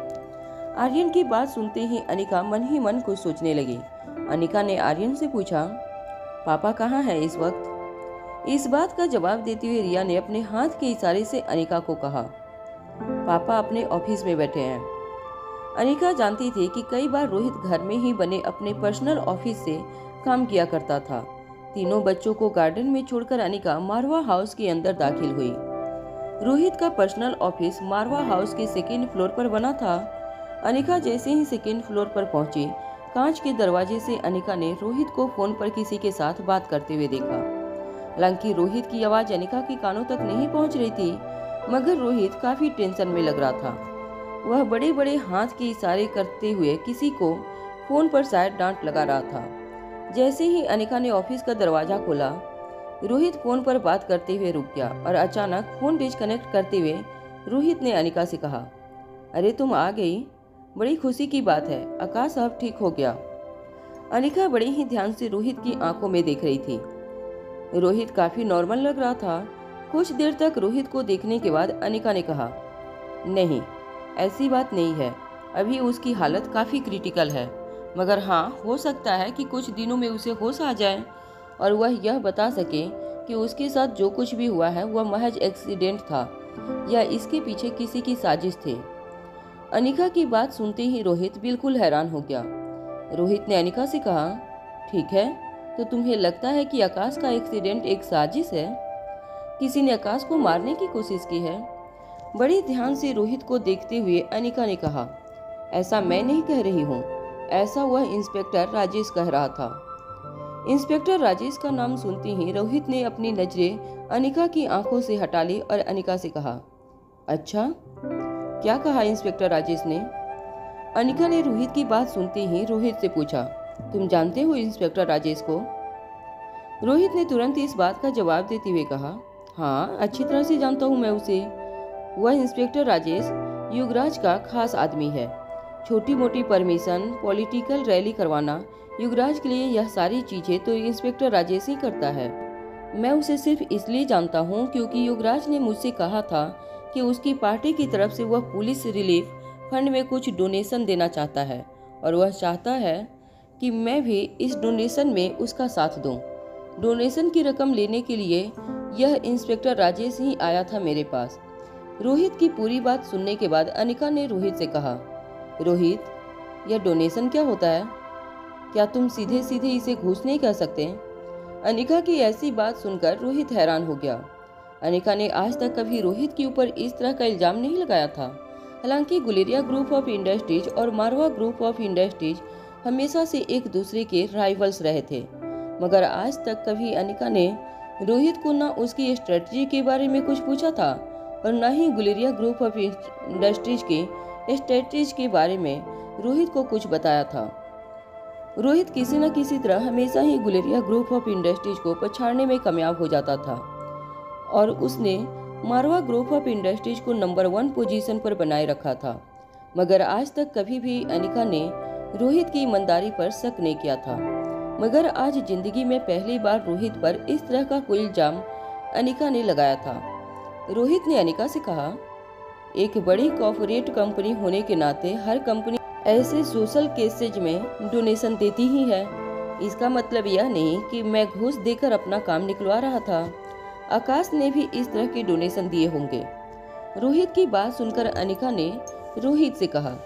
आर्यन की बात सुनते ही अनिका मन ही मन कुछ सोचने लगी। अनिका ने आर्यन से पूछा, पापा कहाँ हैं इस वक्त? इस बात का जवाब देते हुए रिया ने अपने हाथ के इशारे से अनिका को कहा, पापा अपने ऑफिस में बैठे हैं। अनिका जानती थी कि कई बार रोहित घर में ही बने अपने पर्सनल ऑफिस से काम किया करता था। तीनों बच्चों को गार्डन में छोड़कर अनिका मारवा हाउस के अंदर दाखिल हुई। रोहित का पर्सनल ऑफिस मारवा हाउस के सेकेंड फ्लोर पर बना था। अनिका जैसे ही सेकेंड फ्लोर पर पहुंची, कांच के दरवाजे से अनिका ने रोहित को फोन पर किसी के साथ बात करते हुए देखा। हालांकि रोहित की आवाज अनिका के कानों तक नहीं पहुंच रही थी, मगर रोहित काफी टेंशन में लग रहा था। वह बड़े बड़े हाथ के इशारे करते हुए किसी को फोन पर शायद डांट लगा रहा था। जैसे ही अनिका ने ऑफिस का दरवाजा खोला, रोहित फोन पर बात करते हुए रुक गया और अचानक फोन डिस्कनेक्ट करते हुए रोहित ने अनिका से कहा, अरे तुम आ गई, बड़ी खुशी की बात है, आकाश अब ठीक हो गया। अनिका बड़े ही ध्यान से रोहित की आंखों में देख रही थी। रोहित काफी नॉर्मल लग रहा था। कुछ देर तक रोहित को देखने के बाद अनिका ने कहा, नहीं, ऐसी बात नहीं है, अभी उसकी हालत काफी क्रिटिकल है, मगर हाँ, हो सकता है कि कुछ दिनों में उसे होश आ जाए और वह यह बता सके कि उसके साथ जो कुछ भी हुआ है वह महज एक्सीडेंट था या इसके पीछे किसी की साजिश थी। अनिका की बात सुनते ही रोहित बिल्कुल हैरान हो गया। रोहित ने अनिका से कहा, ठीक है, तो तुम्हें लगता है कि आकाश का एक्सीडेंट एक साजिश है? किसी ने आकाश को मारने की कोशिश की है? बड़ी ध्यान से रोहित को देखते हुए अनिका ने कहा, ऐसा मैं नहीं कह रही हूँ, ऐसा वह इंस्पेक्टर राजेश कह रहा था। इंस्पेक्टर राजेश का नाम सुनते ही रोहित ने अपनी नजरें अनिका की आंखों से हटा ली और अनिका से कहा, अच्छा, क्या कहा इंस्पेक्टर राजेश ने? अनिका ने रोहित की बात सुनते ही रोहित से पूछा, तुम जानते हो इंस्पेक्टर राजेश को? रोहित ने तुरंत इस बात का जवाब देते हुए कहा, हाँ, अच्छी तरह से जानता हूँ मैं उसे। वह इंस्पेक्टर राजेश युवराज का खास आदमी है। छोटी मोटी परमिशन, पॉलिटिकल रैली करवाना, युवराज के लिए यह सारी चीजें तो इंस्पेक्टर राजेश ही करता है। मैं उसे सिर्फ इसलिए जानता हूँ क्योंकि युवराज ने मुझसे कहा था कि उसकी पार्टी की तरफ से वह पुलिस रिलीफ फंड में कुछ डोनेशन देना चाहता है और वह चाहता है कि मैं भी इस डोनेशन में उसका साथ दूं। डोनेशन की रकम लेने के लिए यह इंस्पेक्टर राजेश ही आया था मेरे पास। रोहित की पूरी बात सुनने के बाद अनिका ने रोहित से कहा, रोहित, यह डोनेशन क्या होता है? क्या तुम सीधे सीधे इसे घूस नहीं कह सकते? अनिका की ऐसी बात सुनकर रोहित हैरान हो गया। अनिका ने आज तक कभी रोहित के ऊपर इस तरह का इल्जाम नहीं लगाया था। हालांकि गुलेरिया ग्रुप ऑफ इंडस्ट्रीज और मारवा ग्रुप ऑफ इंडस्ट्रीज हमेशा से एक दूसरे के राइवल्स रहे थे, मगर आज तक कभी अनिका ने रोहित को न उसकी स्ट्रेटजी के बारे में कुछ पूछा था और न ही गुलेरिया ग्रुप ऑफ इंडस्ट्रीज के स्ट्रेटजी के बारे में रोहित को कुछ बताया था। रोहित किसी न किसी तरह हमेशा ही गुलेरिया ग्रुप ऑफ इंडस्ट्रीज को पछाड़ने में कामयाब हो जाता था और उसने मारवा ग्रुप ऑफ इंडस्ट्रीज को नंबर 1 पोजीशन पर बनाए रखा था, मगर आज तक कभी भी अनिका ने रोहित की ईमानदारी पर शक नहीं किया था। मगर आज जिंदगी में पहली बार रोहित पर इस तरह का कोई इल्जाम अनिका ने लगाया था। रोहित ने अनिका से कहा, एक बड़ी कॉर्पोरेट कंपनी होने के नाते हर कंपनी ऐसे सोशल केसेज में डोनेशन देती ही है। इसका मतलब यह नहीं कि मैं घूस देकर अपना काम निकलवा रहा था। आकाश ने भी इस तरह के डोनेशन दिए होंगे। रोहित की बात सुनकर अनिका ने रोहित से कहा,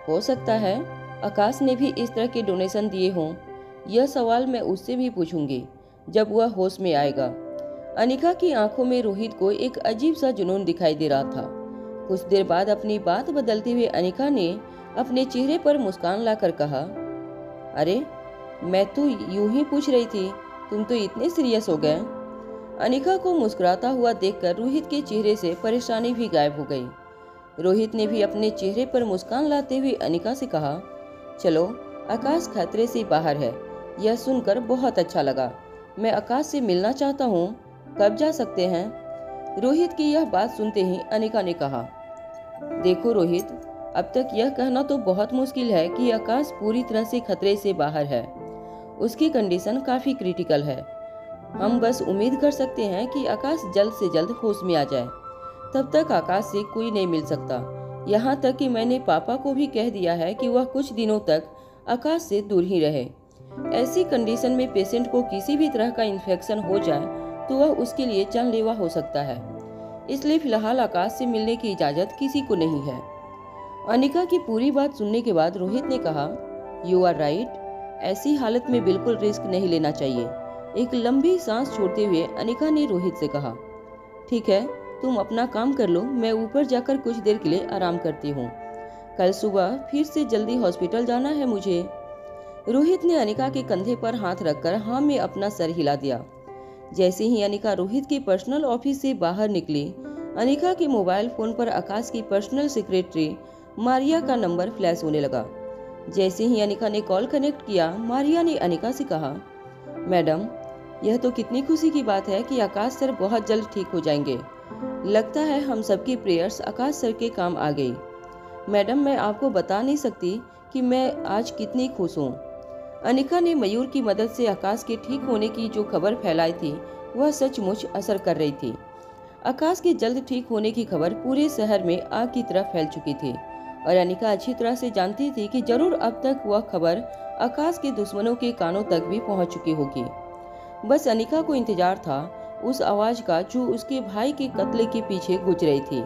हो सकता है आकाश ने भी इस तरह के डोनेशन दिए हों। यह सवाल मैं उससे भी पूछूंगी जब वह होश में आएगा। अनिका की आंखों में रोहित को एक अजीब सा जुनून दिखाई दे रहा था। कुछ देर बाद अपनी बात बदलते हुए अनिका ने अपने चेहरे पर मुस्कान लाकर कहा, अरे मैं तो यूं ही पूछ रही थी, तुम तो इतने सीरियस हो गए। अनिका को मुस्कुराता हुआ देखकर रोहित के चेहरे से परेशानी भी गायब हो गई। रोहित ने भी अपने चेहरे पर मुस्कान लाते हुए अनिका से कहा, चलो आकाश खतरे से बाहर है। यह सुनकर बहुत अच्छा लगा। मैं आकाश से मिलना चाहता हूँ, कब जा सकते हैं? रोहित की यह बात सुनते ही अनिका ने कहा, देखो रोहित, अब तक यह कहना तो बहुत मुश्किल है कि आकाश पूरी तरह से खतरे से बाहर है। उसकी कंडीशन काफी क्रिटिकल है। हम बस उम्मीद कर सकते हैं कि आकाश जल्द से जल्द होश में आ जाए। तब तक आकाश से कोई नहीं मिल सकता। यहाँ तक कि मैंने पापा को भी कह दिया है कि वह कुछ दिनों तक आकाश से दूर ही रहे। ऐसी कंडीशन में पेशेंट को किसी भी तरह का इन्फेक्शन हो जाए तो वह उसके लिए जानलेवा हो सकता है। इसलिए फिलहाल आकाश से मिलने की इजाजत किसी को नहीं है। अनिका की पूरी बात सुनने के बाद रोहित ने कहा, यू आर राइट। ऐसी हालत में बिल्कुल रिस्क नहीं लेना चाहिए। एक लंबी सांस छोड़ते हुए अनिका ने रोहित से कहा, ठीक है, तुम अपना काम कर लो, मैं ऊपर जाकर कुछ देर के लिए आराम करती हूँ। कल सुबह फिर से जल्दी हॉस्पिटल जाना है मुझे। रोहित ने अनिका के कंधे पर हाथ रखकर हाँ में अपना सर हिला दिया। जैसे ही अनिका रोहित के पर्सनल ऑफिस से बाहर निकली, अनिका के मोबाइल फोन पर आकाश की पर्सनल सेक्रेटरी मारिया का नंबर फ्लैश होने लगा। जैसे ही अनिका ने कॉल कनेक्ट किया, मारिया ने अनिका से कहा, मैडम, यह तो कितनी खुशी की बात है कि आकाश सर बहुत जल्द ठीक हो जाएंगे। लगता है हम सबकी प्रेयर्स आकाश सर के काम आ गई। मैडम, मैं आपको बता नहीं सकती कि मैं आज कितनी खुश हूँ। अनिका ने मयूर की मदद से आकाश के ठीक होने की जो खबर फैलाई थी वह सचमुच असर कर रही थी। आकाश के जल्द ठीक होने की खबर पूरे शहर में आग की तरह फैल चुकी थी और अनिका अच्छी तरह से जानती थी कि जरूर अब तक वह खबर आकाश के दुश्मनों के कानों तक भी पहुंच चुकी होगी। बस अनिका को इंतजार था उस आवाज का जो उसके भाई के कत्ले के पीछे गूंज रही थी।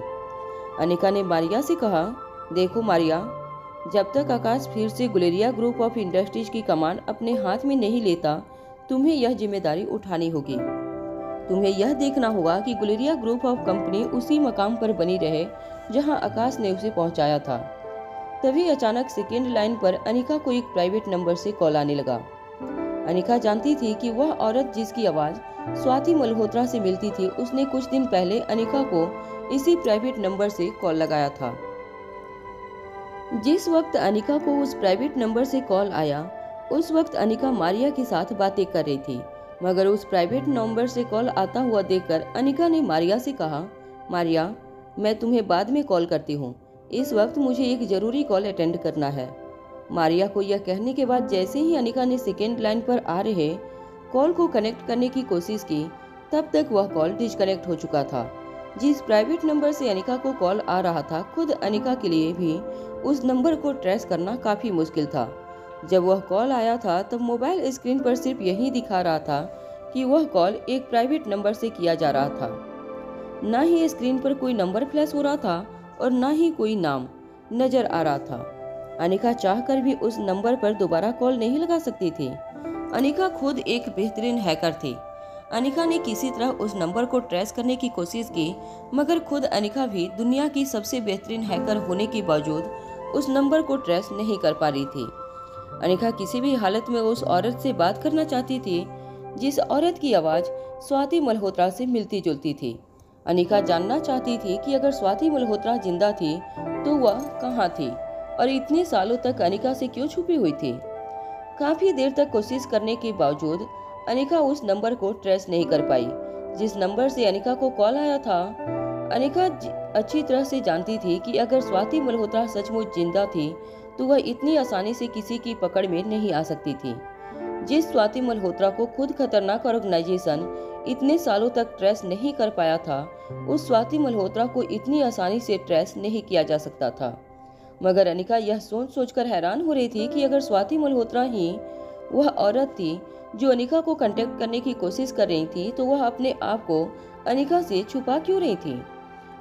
अनिका ने मारिया से कहा, देखो मारिया, जब तक आकाश फिर से गुलेरिया ग्रुप ऑफ इंडस्ट्रीज की कमान अपने हाथ में नहीं लेता, तुम्हें यह जिम्मेदारी उठानी होगी। तुम्हें यह देखना होगा कि गुलेरिया ग्रुप ऑफ कंपनी उसी मकाम पर बनी रहे जहां आकाश ने उसे पहुंचाया था। तभी अचानक सेकेंड लाइन पर अनिका को एक प्राइवेट नंबर से कॉल आने लगा। अनिका जानती थी कि वह औरत जिसकी आवाज स्वाति मल्होत्रा से मिलती थी, उसने कुछ दिन पहले अनिका को इसी प्राइवेट नंबर से कॉल लगाया था। जिस वक्त अनिका को उस प्राइवेट नंबर से कॉल आया, उस वक्त अनिका मारिया के साथ बातें कर रही थी, मगर उस प्राइवेट नंबर से कॉल आता हुआ देखकर अनिका ने मारिया से कहा, मारिया, मैं तुम्हें बाद में कॉल करती हूँ, इस वक्त मुझे एक जरूरी कॉल अटेंड करना है। मारिया को यह कहने के बाद जैसे ही अनिका ने सेकेंड लाइन पर आ रहे कॉल को कनेक्ट करने की कोशिश की, तब तक वह कॉल डिस्कनेक्ट हो चुका था। जिस प्राइवेट नंबर से अनिका को कॉल आ रहा था, खुद अनिका के लिए भी उस नंबर को ट्रेस करना काफी मुश्किल था। जब वह कॉल आया था तब मोबाइल स्क्रीन पर सिर्फ यही दिखा रहा था कि वह कॉल एक प्राइवेट नंबर से किया जा रहा था। न ही स्क्रीन पर कोई नंबर फ्लैश हो रहा था और न ही कोई नाम नजर आ रहा था। अनिका चाहकर भी उस नंबर पर दोबारा कॉल नहीं लगा सकती थी। अनिका खुद एक बेहतरीन हैकर थी। अनिका ने किसी तरह उस नंबर को ट्रेस करने की कोशिश की, मगर खुद अनिका भी दुनिया की सबसे बेहतरीन हैकर होने के बावजूद उस नंबर को ट्रेस नहीं कर पा रही थी। अनिका किसी भी हालत में उस औरत से बात करना चाहती थी जिस औरत की आवाज स्वाति मल्होत्रा से मिलती जुलती थी। अनिका जानना चाहती थी कि अगर स्वाति मल्होत्रा जिंदा थी तो वह कहाँ थी और इतने सालों तक अनिका से क्यों छुपी हुई थी। काफी देर तक कोशिश करने के बावजूद अनिका उस नंबर को ट्रेस नहीं कर पाई जिस नंबर से अनिका को कॉल आया था। अनिका अच्छी तरह से जानती थी कि अगर स्वाति मल्होत्रा सचमुच जिंदा थी तो वह इतनी आसानी से किसी की पकड़ में नहीं आ सकती थी। जिस स्वाति मल्होत्रा को खुद खतरनाक ऑर्गेनाइजेशन इतने सालों तक ट्रेस नहीं कर पाया था, उस स्वाति मल्होत्रा को इतनी आसानी से ट्रेस नहीं किया जा सकता था। मगर अनिका यह सोच सोचकर हैरान हो रही थी कि अगर स्वाति मल्होत्रा ही वह औरत थी जो अनिका को कांटेक्ट करने की कोशिश कर रही थी, तो वह अपने आप को अनिका से छुपा क्यों रही थी?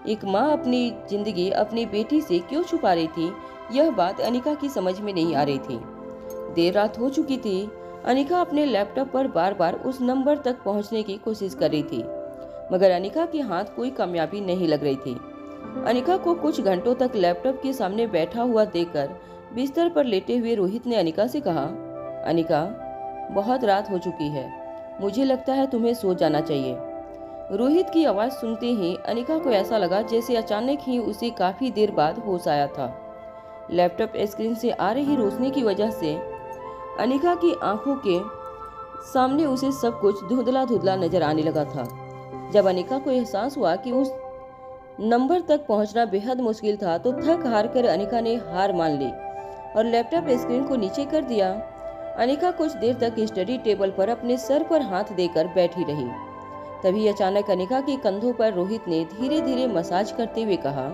एक माँ अपनी जिंदगी अपनी बेटी से क्यों छुपा रही थी? यह बात अनिका की समझ में नहीं आ रही थी। देर रात हो चुकी थी। अनिका अपने लैपटॉप पर बार बार उस नंबर तक पहुंचने की कोशिश कर रही थी, मगर अनिका के हाथ कोई कामयाबी नहीं लग रही थी। अनिका को कुछ घंटों तक लैपटॉप के सामने बैठा हुआ देखकर बिस्तर पर लेटे हुए रोहित ने अनिका से कहा, अनिका, बहुत रात हो चुकी है, मुझे लगता है तुम्हें सो जाना चाहिए। रोहित की आवाज सुनते ही अनिका को ऐसा लगा जैसे अचानक ही उसे काफी देर बाद होश आया था। लैपटॉप स्क्रीन से आ रही रोशनी की वजह से अनिका की आंखों के सामने उसे सब कुछ धुंधला धुंधला नजर आने लगा था। जब अनिका को एहसास हुआ कि उस नंबर तक पहुंचना बेहद मुश्किल था, तो थक हार कर अनिका ने हार मान ली और लैपटॉप स्क्रीन को नीचे कर दिया। अनिका कुछ देर तक स्टडी टेबल पर अपने सर पर हाथ देकर बैठी रही। तभी अचानक अनिका के कंधों पर रोहित ने धीरे धीरे मसाज करते हुए कहा,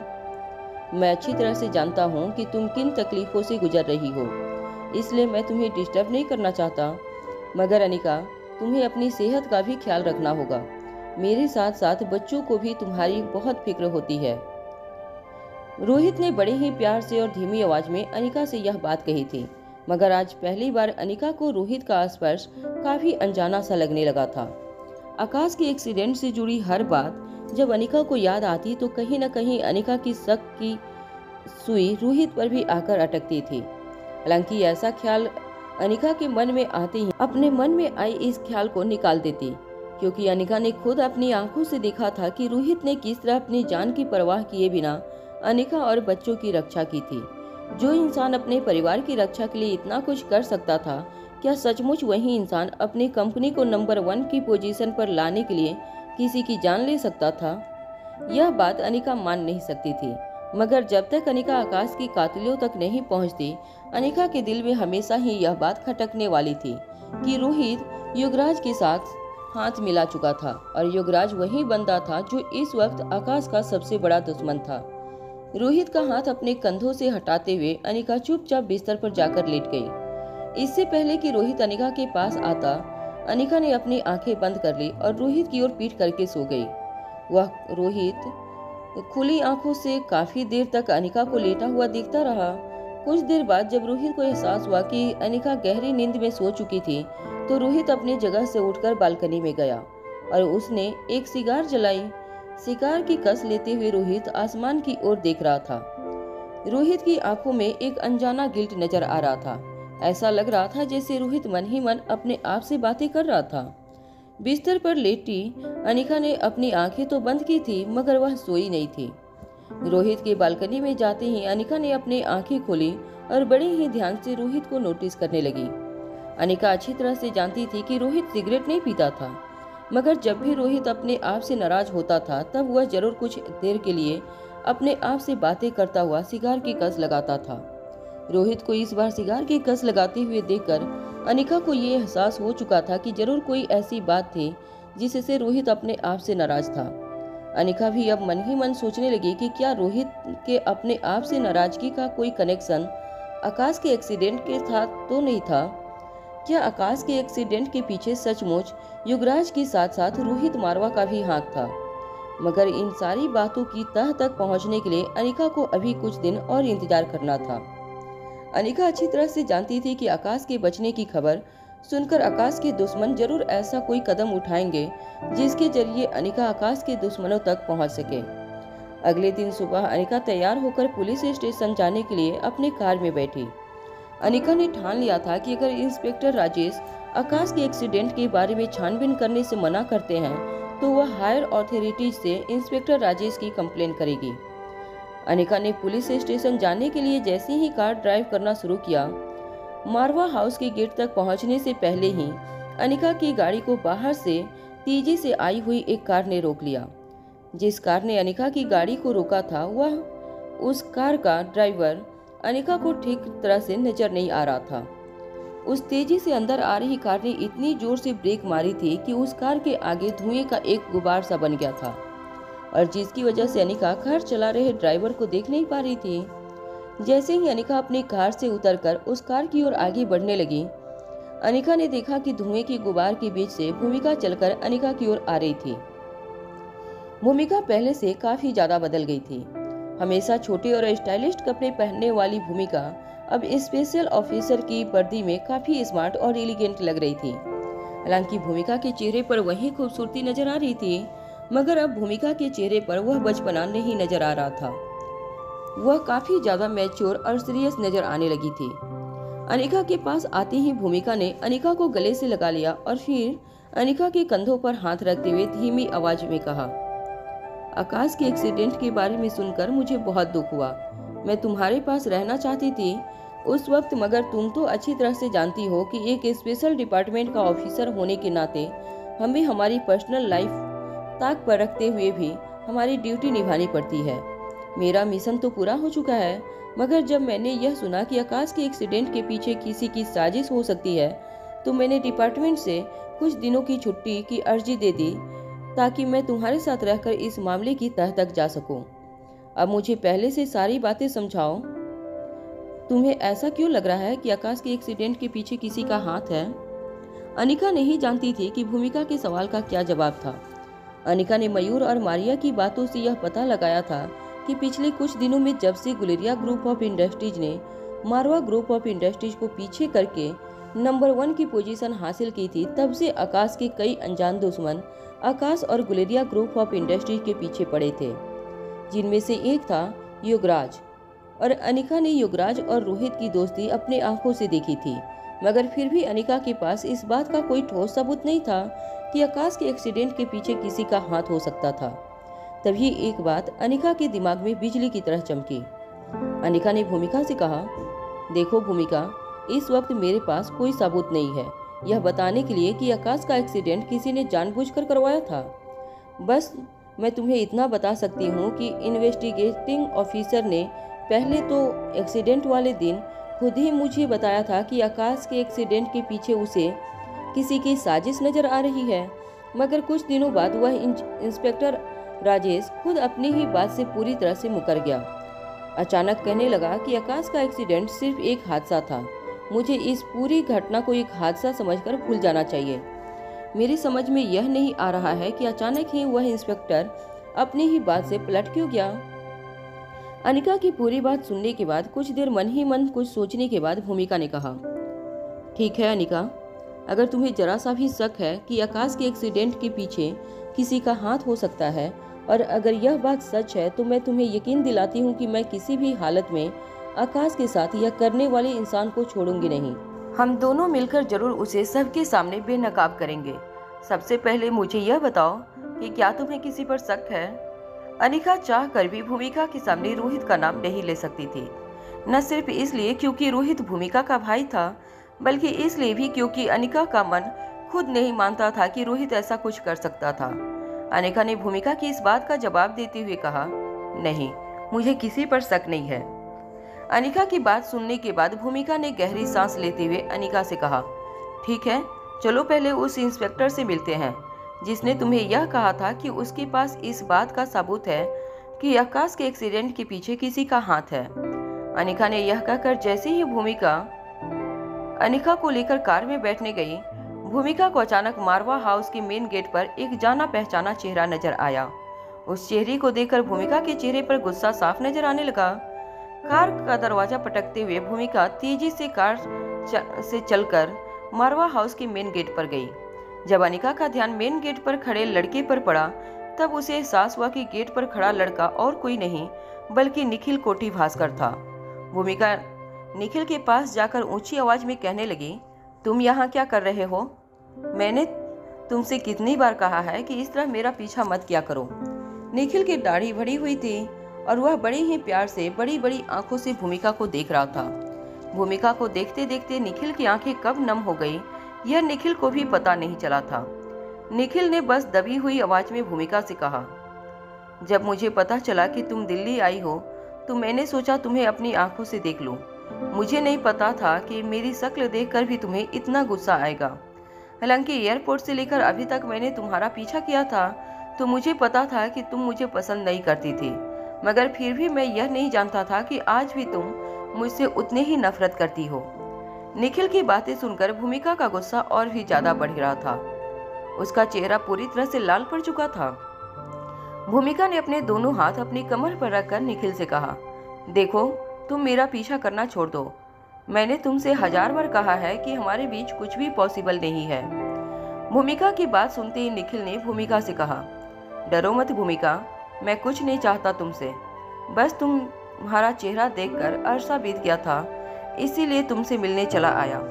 मैं अच्छी तरह से जानता हूँ कि तुम किन तकलीफों से गुजर रही हो, इसलिए मैं तुम्हें डिस्टर्ब नहीं करना चाहता, मगर अनिका, तुम्हें अपनी सेहत का भी ख्याल रखना होगा। मेरे साथ साथ बच्चों को भी तुम्हारी बहुत फिक्र होती है। रोहित ने बड़े ही प्यार से और धीमी आवाज में अनिका से यह बात कही थी, मगर आज पहली बार अनिका को रोहित का स्पर्श काफी अनजाना सा लगने लगा था। आकाश के एक्सीडेंट से जुड़ी हर बात जब अनिका को याद आती तो कहीं न कहीं अनिका की शक की सुई रोहित पर भी आकर अटकती थी। हालांकि ऐसा ख्याल अनिका के मन में आते ही अपने मन में आई इस ख्याल को निकाल देती, क्योंकि अनिका ने खुद अपनी आंखों से देखा था कि रोहित ने किस तरह अपनी जान की परवाह किए बिना अनिका और बच्चों की रक्षा की थी। जो इंसान अपने परिवार की रक्षा के लिए इतना कुछ कर सकता था, क्या सचमुच वही इंसान अपनी कंपनी को नंबर 1 की पोजीशन पर लाने के लिए किसी की जान ले सकता था? यह बात अनिका मान नहीं सकती थी, मगर जब तक अनिका आकाश की कातिलों तक नहीं पहुंचती, अनिका के दिल में हमेशा ही यह बात खटकने वाली थी कि रोहित युगराज के साथ हाथ मिला चुका था और युगराज वही बंदा था जो इस वक्त आकाश का सबसे बड़ा दुश्मन था। रोहित का हाथ अपने कंधों से हटाते हुए अनिका चुपचाप बिस्तर पर जाकर लेट गई। इससे पहले कि रोहित अनिका के पास आता, अनिका ने अपनी आंखें बंद कर ली और रोहित की ओर पीठ करके सो गई। वह रोहित खुली आंखों से काफी देर तक अनिका को लेटा हुआ देखता रहा। कुछ देर बाद जब रोहित को एहसास हुआ कि अनिका गहरी नींद में सो चुकी थी, तो रोहित अपनी जगह से उठकर बालकनी में गया और उसने एक सिगार जलाई। सिगार की कस लेते हुए रोहित आसमान की ओर देख रहा था। रोहित की आंखों में एक अनजाना गिल्ट नजर आ रहा था। ऐसा लग रहा था जैसे रोहित मन ही मन अपने आप से बातें कर रहा था। बिस्तर पर लेटी अनिका ने अपनी आंखें तो बंद की थी, मगर वह सोई नहीं थी। रोहित के बालकनी में जाते ही अनिका ने अपनी आंखें खोली और बड़े ही ध्यान से रोहित को नोटिस करने लगी। अनिका अच्छी तरह से जानती थी कि रोहित सिगरेट नहीं पीता था, मगर जब भी रोहित अपने आप से नाराज होता था, तब वह जरूर कुछ देर के लिए अपने आप से बातें करता हुआ सिगार की कस लगाता था। रोहित को इस बार सिगार की कस लगाते हुए देखकर अनिका को ये एहसास हो चुका था कि जरूर कोई ऐसी बात थी जिससे रोहित अपने आप से नाराज था। अनिका भी अब मन ही मन सोचने लगी कि क्या रोहित के अपने आप से नाराजगी का कोई कनेक्शन आकाश के एक्सीडेंट के साथ तो नहीं था? क्या आकाश के एक्सीडेंट के पीछे सचमुच युगराज के साथ साथ रोहित मारवा का भी हाथ था? मगर इन सारी बातों की तह तक पहुंचने के लिए अनिका को अभी कुछ दिन और इंतजार करना था। अनिका अच्छी तरह से जानती थी कि आकाश के बचने की खबर सुनकर आकाश के दुश्मन जरूर ऐसा कोई कदम उठाएंगे जिसके जरिए अनिका आकाश के दुश्मनों तक पहुंच सके। अगले दिन सुबह अनिका तैयार होकर पुलिस स्टेशन जाने के लिए अपने कार में बैठी। अनिका ने ठान लिया था कि अगर इंस्पेक्टर राजेश आकाश के एक्सीडेंट के बारे में छानबीन करने से मना करते हैं, तो वह हायर अथॉरिटीज से इंस्पेक्टर राजेश की कंप्लेन करेगी। अनिका ने पुलिस स्टेशन जाने के लिए जैसे ही कार ड्राइव करना शुरू किया, मारवा हाउस के गेट तक पहुंचने से पहले ही अनिका की गाड़ी को बाहर से तेजी से आई हुई एक कार ने रोक लिया। जिस कार ने अनिका की गाड़ी को रोका था, वह उस कार का ड्राइवर अनिका को ठीक तरह से नजर नहीं आ रहा था। उस तेजी से अंदर आ रही कार ने इतनी जोर से ब्रेक मारी थी कि उस कार के आगे धुएं का एक गुबार सा बन गया था, और जिसकी वजह से अनिका कार चला रहे ड्राइवर को देख नहीं पा रही थी। जैसे ही अनिका अपनी कार से उतरकर उस कार की ओर आगे बढ़ने लगी, अनिका ने देखा कि धुएं के गुबार के बीच से भूमिका चलकर अनिका की ओर आ रही थी। भूमिका पहले से काफी ज्यादा बदल गई थी। हमेशा छोटे और स्टाइलिश कपड़े पहनने वाली भूमिका अब स्पेशल ऑफिसर की वर्दी में काफी स्मार्ट और एलिगेंट लग रही थी। हालांकि भूमिका के चेहरे पर वही खूबसूरती नजर आ रही थी, मगर अब भूमिका के चेहरे पर वह बचपना नहीं नजर आ रहा था। वह काफी ज्यादा मैच्योर और सीरियस नजर आने लगी थी। अनिका के पास आते ही भूमिका ने अनिका को गले से लगा लिया और फिर अनिका के कंधों पर हाथ रखते हुए धीमी आवाज में कहा, आकाश के एक्सीडेंट के बारे में सुनकर मुझे बहुत दुख हुआ। मैं तुम्हारे पास रहना चाहती थी उस वक्त, मगर तुम तो अच्छी तरह से जानती हो कि एक स्पेशल डिपार्टमेंट का ऑफिसर होने के नाते हमें हमारी पर्सनल लाइफ ताक पर रखते हुए भी हमारी ड्यूटी निभानी पड़ती है। मेरा मिशन तो पूरा हो चुका है, मगर जब मैंने यह सुना कि आकाश के एक्सीडेंट के पीछे किसी की साजिश हो सकती है, तो मैंने डिपार्टमेंट से कुछ दिनों की छुट्टी की अर्जी दे दी ताकि मैं तुम्हारे साथ रहकर इस मामले की तह तक जा सकूं। अब मुझे पहले से सारी बातें समझाओ। तुम्हें ऐसा क्यों लग रहा है कि आकाश के एक्सीडेंट के पीछे किसी का हाथ है? अनिका नहीं जानती थी कि भूमिका के सवाल का क्या जवाब था। अनिका ने मयूर और मारिया की बातों से यह पता लगाया था कि पिछले कुछ दिनों में जब से गुलेरिया ग्रुप ऑफ इंडस्ट्रीज ने मारवा ग्रुप ऑफ इंडस्ट्रीज को पीछे करके नंबर 1 की पोजीशन हासिल की थी, तब से आकाश के कई अनजान दुश्मन आकाश और गुलेरिया ग्रुप ऑफ इंडस्ट्रीज के पीछे पड़े थे, जिनमें से एक था युगराज। और अनिका ने युगराज और रोहित की दोस्ती अपने आंखों से देखी थी, मगर फिर भी अनिका के पास इस बात का कोई ठोस सबूत नहीं था कि आकाश के एक्सीडेंट के पीछे किसी का हाथ हो सकता था। तभी एक बात अनिका के दिमाग में बिजली की तरह चमकी। अनिका ने भूमिका से कहा, देखो भूमिका, इस वक्त मेरे पास कोई सबूत नहीं है यह बताने के लिए कि आकाश का एक्सीडेंट किसी ने जानबूझकर करवाया था। बस मैं तुम्हें इतना बता सकती हूँ कि इन्वेस्टिगेटिंग ऑफिसर ने पहले तो एक्सीडेंट वाले दिन खुद ही मुझे बताया था कि आकाश के एक्सीडेंट के पीछे उसे किसी की साजिश नजर आ रही है, मगर कुछ दिनों बाद वह इंस्पेक्टर राजेश खुद अपनी ही बात से पूरी तरह से मुकर गया। अचानक कहने लगा कि आकाश का एक्सीडेंट सिर्फ एक हादसा था। मुझे इस पूरी घटना को एक हादसा समझकर भूल जाना चाहिए। मेरी समझ में यह नहीं आ रहा है कि अचानक ही वह इंस्पेक्टर अपनी ही बात से पलट क्यों गया। अनिका की पूरी बात सुनने के बाद कुछ देर मन ही मन कुछ सोचने के बाद भूमिका ने कहा, ठीक है अनिका, अगर तुम्हें जरा सा भी शक है कि आकाश के एक्सीडेंट के पीछे किसी का हाथ हो सकता है और अगर यह बात सच है, तो मैं तुम्हें यकीन दिलाती हूँ कि मैं किसी भी हालत में आकाश के साथ यह करने वाले इंसान को छोड़ूंगी नहीं। हम दोनों मिलकर जरूर उसे सबके सामने बेनकाब करेंगे। सबसे पहले मुझे यह बताओ कि क्या तुम्हें किसी पर शक है? अनिका चाह कर भी भूमिका के सामने रोहित का नाम नहीं ले सकती थी, न सिर्फ इसलिए क्योंकि रोहित भूमिका का भाई था, बल्कि इसलिए भी क्योंकि अनिका का मन खुद नहीं मानता था कि रोहित ऐसा कुछ कर सकता था। अनिका ने भूमिका की इस बात का जवाब देते हुए कहा, नहीं, मुझे किसी पर शक नहीं है। अनिका की बात सुनने के बाद भूमिका ने गहरी सांस लेते हुए अनिका से कहा, ठीक है, चलो पहले उस इंस्पेक्टर से मिलते हैं जिसने तुम्हें यह कहा था कि उसके पास इस बात का सबूत है कि आकाश के एक्सीडेंट के पीछे किसी का हाथ है। अनिका ने यह कहकर जैसे ही भूमिका अनिका को लेकर कार में बैठने गई, भूमिका को अचानक मारवा हाउस के मेन गेट पर एक जाना पहचाना चेहरा नजर आया। उस चेहरे को देखकर भूमिका के चेहरे पर गुस्सा साफ नजर आने लगा। कार का दरवाजा पटकते हुए भूमिका तेजी से कार से चलकर मारवा हाउस के मेन गेट पर गई। जब अनिका का ध्यान मेन गेट पर खड़े लड़के पर पड़ा, तब उसे एहसास हुआ कि गेट पर खड़ा लड़का और कोई नहीं बल्कि निखिल कोठी भास्कर था। भूमिका निखिल के पास जाकर ऊंची आवाज में कहने लगी, तुम यहाँ क्या कर रहे हो? मैंने तुमसे कितनी बार कहा है कि इस तरह मेरा पीछा मत किया करो। निखिल की दाढ़ी बढ़ी हुई थी और वह बड़े ही प्यार से बड़ी बड़ी आंखों से भूमिका को देख रहा था। भूमिका को देखते देखते निखिल की आंखें कब नम हो गई, यह निखिल को भी पता नहीं चला था। निखिल ने बस दबी हुई आवाज में भूमिका से कहा, जब मुझे पता चला कि तुम दिल्ली आई हो तो मैंने सोचा तुम्हें अपनी आंखों से देख लूं। मुझे नहीं पता था कि मेरी शक्ल देखकर भी तुम्हें इतना गुस्सा आएगा। हालांकि एयरपोर्ट से लेकर अभी तक मैंने तुम्हारा पीछा किया था, तो मुझे पता था कि तुम मुझे पसंद नहीं करती थी, मगर फिर भी मैं यह नहीं जानता था कि आज भी तुम मुझसे उतने ही नफरत करती हो। निखिल की बातें सुनकर भूमिका का गुस्सा और भी ज्यादा बढ़ रहा था। उसका चेहरा पूरी तरह से लाल पड़ चुका था। भूमिका ने अपने दोनों हाथ अपनी कमर पर रखकर निखिल से कहा, देखो तुम मेरा पीछा करना छोड़ दो। मैंने तुमसे 1000 बार कहा है कि हमारे बीच कुछ भी पॉसिबल नहीं है। भूमिका की बात सुनते ही निखिल ने भूमिका से कहा, डरो मत भूमिका, मैं कुछ नहीं चाहता तुमसे, बस तुम्हारा चेहरा देखकर अरसा बीत गया था, इसीलिए तुमसे मिलने चला आया।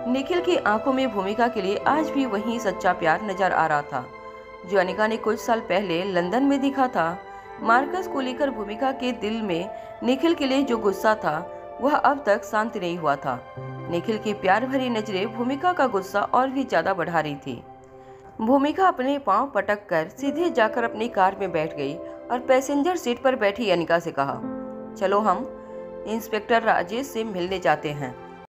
निखिल की आंखों में भूमिका के लिए आज भी वही सच्चा प्यार नजर आ रहा था जो अनिका ने कुछ साल पहले लंदन में दिखा था। मार्कस को लेकर भूमिका के दिल में निखिल के लिए जो गुस्सा था वह अब तक शांत नहीं हुआ था। निखिल की प्यार भरी नजरें भूमिका का गुस्सा और भी ज्यादा बढ़ा रही थी। भूमिका अपने पांव पटक कर सीधे जाकर अपनी कार में बैठ गई और पैसेंजर सीट पर बैठी अनिका से कहा, चलो हम इंस्पेक्टर राजेश से मिलने जाते हैं।